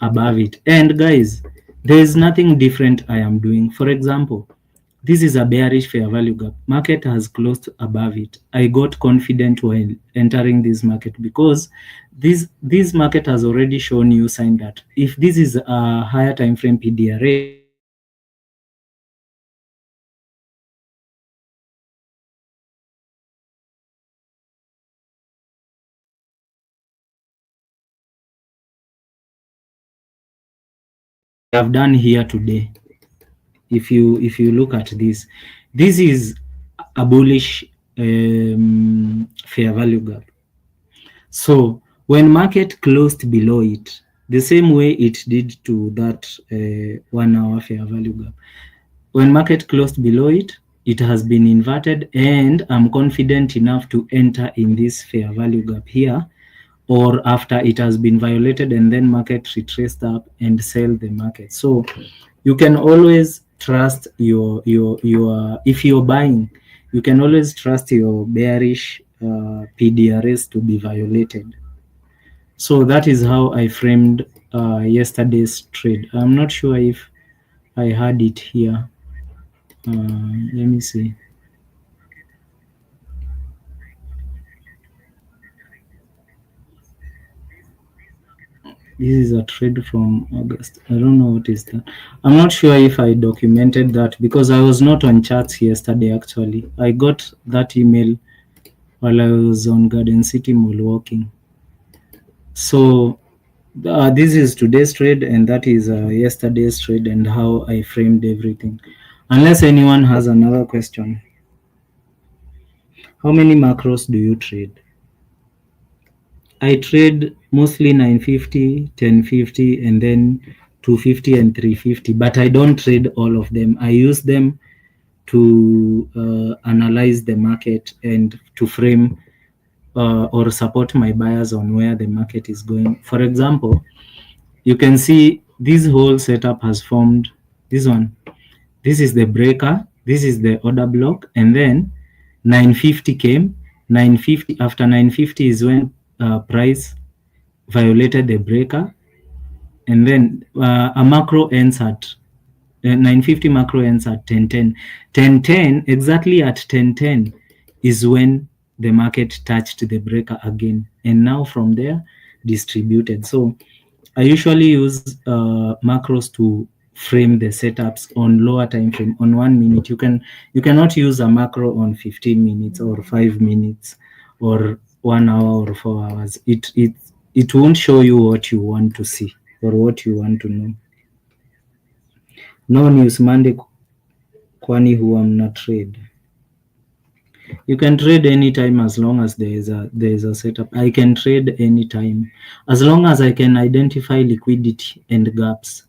above it. And guys, there is nothing different I am doing. For example, this is a bearish fair value gap. Market has closed above it. I got confident while entering this market because this market has already shown you sign that if this is a higher time frame PDRA, have done here today. If you look at this is a bullish fair value gap. So when market closed below it, the same way it did to that 1 hour fair value gap, when market closed below it, it has been inverted and I'm confident enough to enter in this fair value gap here, or after it has been violated and then market retraced up and sell the market. So you can always trust your if you're buying, you can always trust your bearish PDRS to be violated. So that is how I framed yesterday's trade. I'm not sure if I had it here. Let me see. This is a trade from August. I don't know what is that. I'm not sure if I documented that because I was not on charts yesterday actually. I got that email while I was on Garden City Mall walking. So this is today's trade and that is yesterday's trade and how I framed everything. Unless anyone has another question. How many macros do you trade? I trade mostly 950, 1050, and then 250 and 350, but I don't trade all of them. I use them to analyze the market and to frame or support my buyers on where the market is going. For example, you can see this whole setup has formed this one. This is the breaker, this is the order block, and then 950 came. 950, after 950 is when price violated the breaker, and then a macro ends at 950 macro ends at 1010. 1010, exactly at 1010 is when the market touched the breaker again, and now from there distributed. So I usually use macros to frame the setups on lower time frame. On 1 minute, you cannot use a macro on 15 minutes or 5 minutes or 1 hour or 4 hours. It won't show you what you want to see or what you want to know. No news Monday, kwani huwa mna trade? You can trade anytime as long as there is a setup. I can trade anytime as long as I can identify liquidity and gaps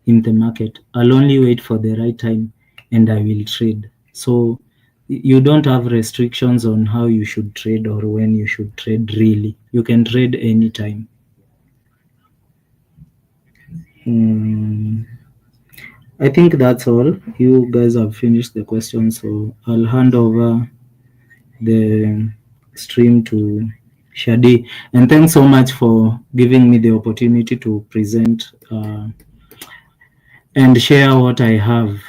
in the market. I'll only wait for the right time and I will trade. So you don't have restrictions on how you should trade or when you should trade. Really, you can trade anytime. I think that's all. You guys have finished the questions, so I'll hand over the stream to Shadi. And thanks so much for giving me the opportunity to present and share what I have.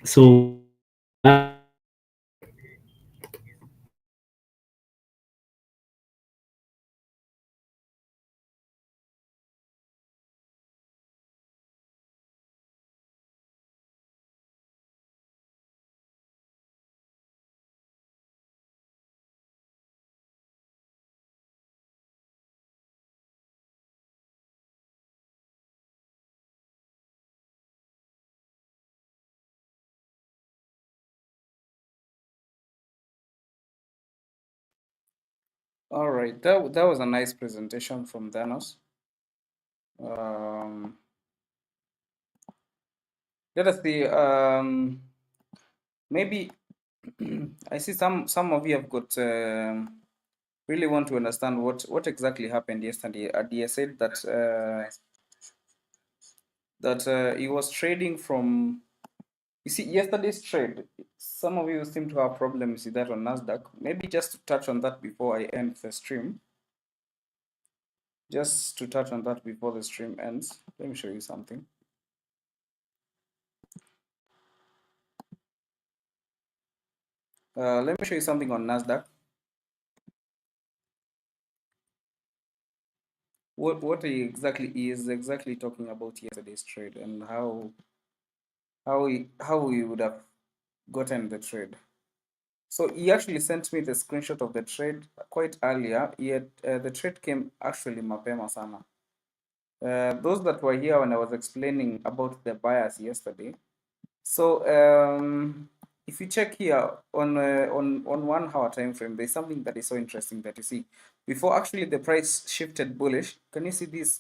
So All right, that was a nice presentation from Danos. Let us see. Maybe I see some of you have got really want to understand what exactly happened yesterday. Adia said that he was trading from. You see, yesterday's trade. Some of you seem to have problems with that on NASDAQ. Maybe just to touch on that before I end the stream. Just to touch on that before the stream ends. Let me show you something. Let me show you something on NASDAQ. What he is exactly talking about yesterday's trade and how we would have gotten the trade. So he actually sent me the screenshot of the trade quite earlier. The trade came actually mapema sana. Those that were here when I was explaining about the buyers yesterday. So if you check here on 1 hour time frame, there's something that is so interesting that you see. Before actually the price shifted bullish, can you see this?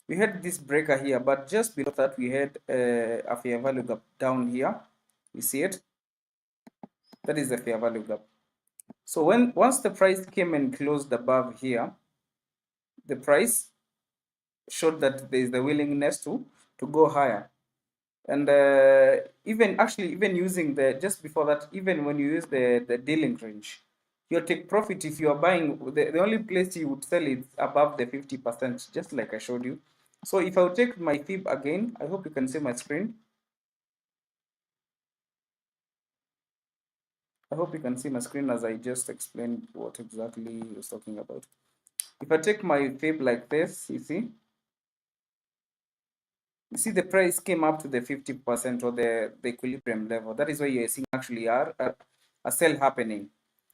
We had this breaker here, but just below that we had a fair value gap down here. You see it? That is the fair value gap. So once the price came and closed above here, the price showed that there is the willingness to go higher. And even using the, just before that, even when you use the dealing range, your take profit, if you are buying, the only place you would sell it above the 50%, just like I showed you. So if I would take my fib again, I hope you can see my screen. I hope you can see my screen as I just explained what exactly I was talking about. If I take my fib like this, you see the price came up to the 50% or the equilibrium level. That is why you're seeing actually a sell happening.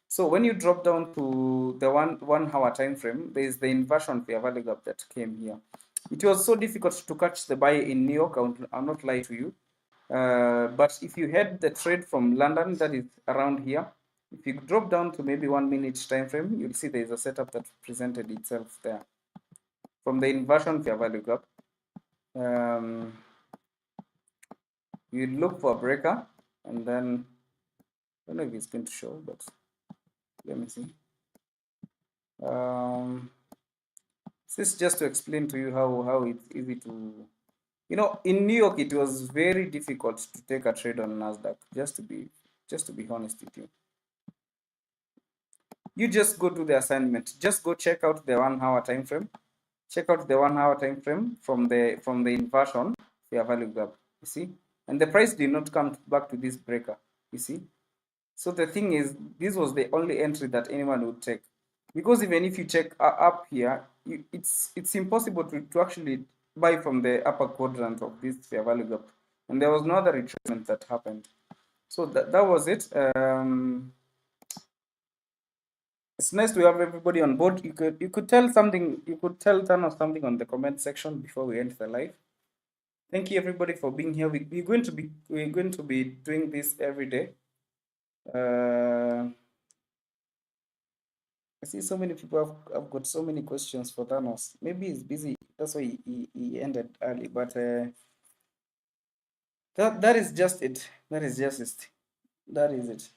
So when you drop down to the one hour time frame, there is the inversion fair value gap that came here. It was so difficult to catch the buy in New York. I'll not lie to you. But if you had the trade from London, that is around here, if you drop down to maybe 1 minute time frame, you'll see there is a setup that presented itself there from the inversion fair value gap. You look for a breaker, and then I don't know if it's going to show, but let me see. This is just to explain to you how it's easy to, in New York it was very difficult to take a trade on NASDAQ. Just to be honest with you, you just go to the assignment. Just go check out the 1 hour time frame. Check out the 1 hour time frame from the inversion fair value gap. You see, and the price did not come back to this breaker. You see. So the thing is, this was the only entry that anyone would take, because even if you check up here, it's impossible to actually buy from the upper quadrant of this fair value gap, and there was no other retracement that happened. So that was it. It's nice to have everybody on board. You could tell something. You could tell Thanos something on the comment section before we end the live. Thank you everybody for being here. We're going to be doing this every day. I see so many people have got so many questions for Thanos. Maybe he's busy. That's why he ended early. But that is just it. That is just it. That is it.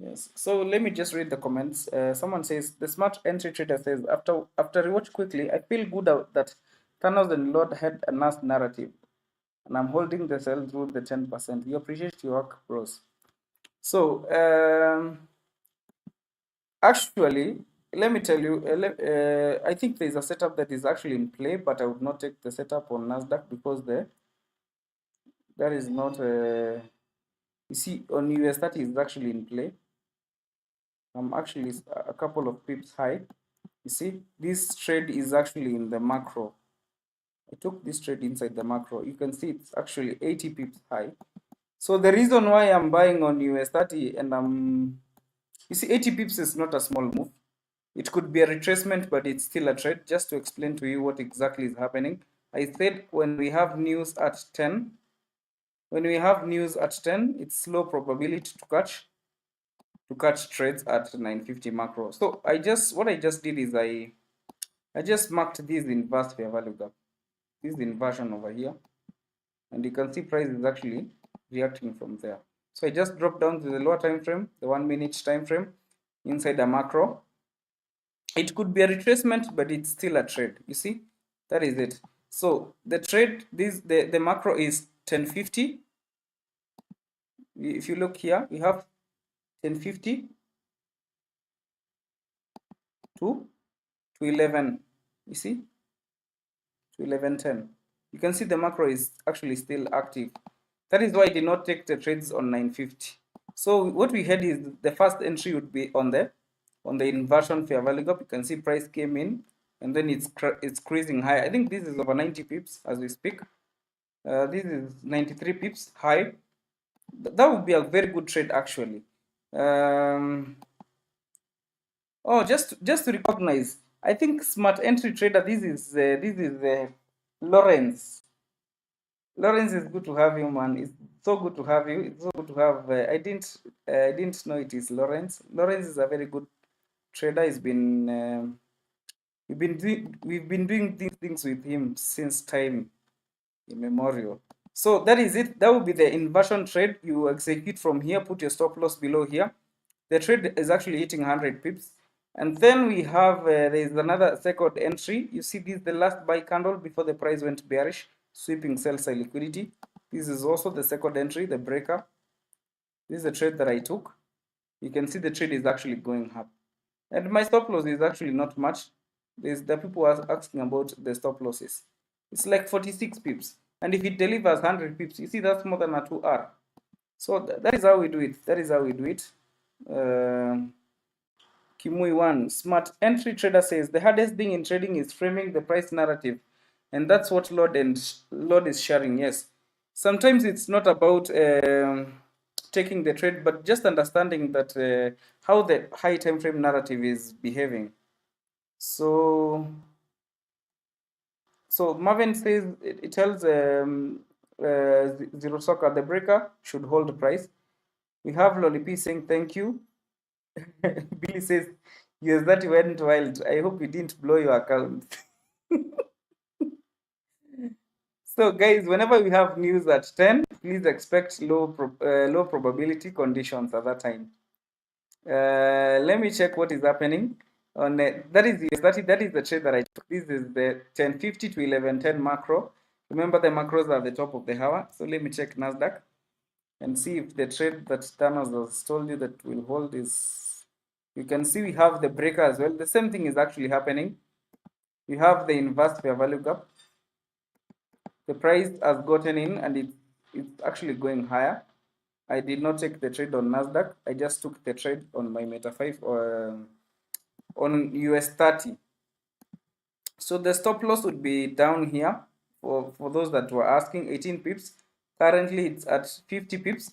Yes. So let me just read the comments. Someone says the smart entry trader says after rewatch quickly, I feel good that Thanos and Lord had a nice narrative, and I'm holding the sell through the 10%. We appreciate your work, bros. So actually, let me tell you, I think there's a setup that is actually in play, but I would not take the setup on NASDAQ because that is not, you see, on US30 is actually in play. I'm actually a couple of pips high. You see, this trade is actually in the macro. I took this trade inside the macro. You can see it's actually 80 pips high. So the reason why I'm buying on US30 and you see, 80 pips is not a small move. It could be a retracement, but it's still a trade. Just to explain to you what exactly is happening, I said when we have news at 10, it's low probability to catch trades at 950 macro. So what I just did is I just marked this inverse fair value gap, this inversion over here, and you can see price is actually reacting from there. So I just dropped down to the lower time frame, the 1 minute time frame, inside the macro. It could be a retracement, but it's still a trade. You see, that is it. So the trade, the macro is 1050. If you look here, we have 1050 to 11. You see, to 1110. You can see the macro is actually still active. That is why I did not take the trades on 950. So what we had is the first entry would be on the inversion fair value gap. You can see price came in and then it's cruising high. I think this is over 90 pips as we speak. This is 93 pips high. That would be a very good trade actually. Oh, just to recognize, I think smart entry trader. This is Lawrence. Lawrence, is good to have you, man. It's so good to have you. It's so good to have. I didn't know it is Lawrence. Lawrence is a very good trader. He's been we've been doing these things with him since time. Memorial. So that is it. That will be the inversion trade. You execute from here, put your stop loss below here. The trade is actually hitting 100 pips. And then we have, there is another second entry. You see this, the last buy candle before the price went bearish, sweeping sell side liquidity. This is also the second entry, the breaker. This is the trade that I took. You can see the trade is actually going up. And my stop loss is actually not much. The people are asking about the stop losses. It's like 46 pips. And if it delivers 100 pips, you see that's more than a 2R. So that is how we do it. That is how we do it. Kimui 1, smart entry trader says the hardest thing in trading is framing the price narrative. And that's what Lorde is sharing. Yes. Sometimes it's not about taking the trade, but just understanding that how the high time frame narrative is behaving. So Marvin says it tells Zero Soccer the breaker should hold the price. We have Lolipi saying thank you. Billy says yes, that went wild. I hope you didn't blow your account. So guys, whenever we have news at 10, please expect low probability conditions at that time. Let me check what is happening. On that is the trade that I took. This is the 1050 to 1110 macro. Remember the macros are at the top of the hour. So let me check NASDAQ and see if the trade that Thanos has told you that will hold is. You can see we have the breaker as well. The same thing is actually happening. We have the inverse fair value gap. The price has gotten in and it's actually going higher. I did not take the trade on NASDAQ. I just took the trade on my Meta 5 or on US30. So the stop loss would be down here for those that were asking, 18 pips. Currently it's at 50 pips.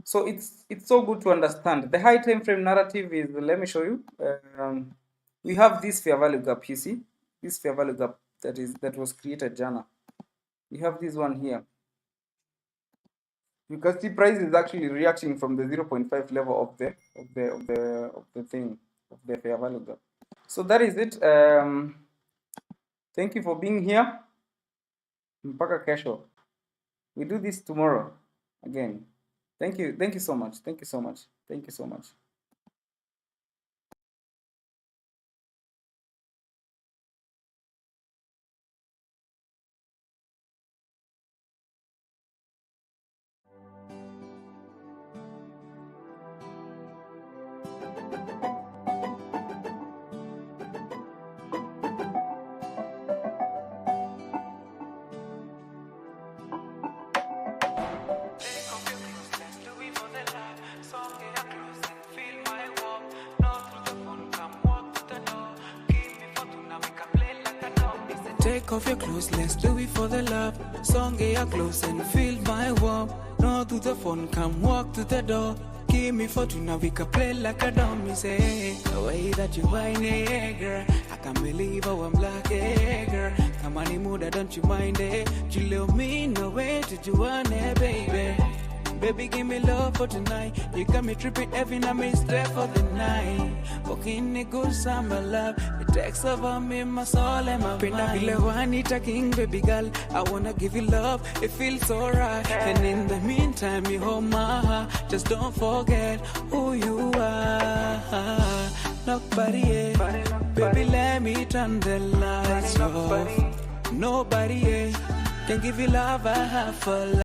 So it's so good to understand. The high time frame narrative is, let me show you. We have this fair value gap, you see? This fair value gap that was created Jana. We have this one here. You can see price is actually reacting from the 0.5 level of the fair value gap. So that is it. Thank you for being here. Mpaka kesho. We do this tomorrow again. Thank you so much. Thank you so much. Thank you so much. Take off your clothes, let's do it for the love. Song get your close and feel my warmth. No to the phone, come walk to the door. Give me fortune, we can play like a dummy. Say the way that you whine it, girl. I can't believe how I'm black, girl. Come on, mood, don't you mind it? You love me, no way did you want it, baby. Baby, give me love for tonight. You got me tripping every night, me stay for the night. Walking a good summer love. It takes over me, my soul and my mind. Pinda king, baby girl. I wanna give you love, it feels so right. And in the meantime, you hold my heart. Just don't forget who you are. Nobody, baby, let me turn the lights off. Nobody, can give you love I have for life.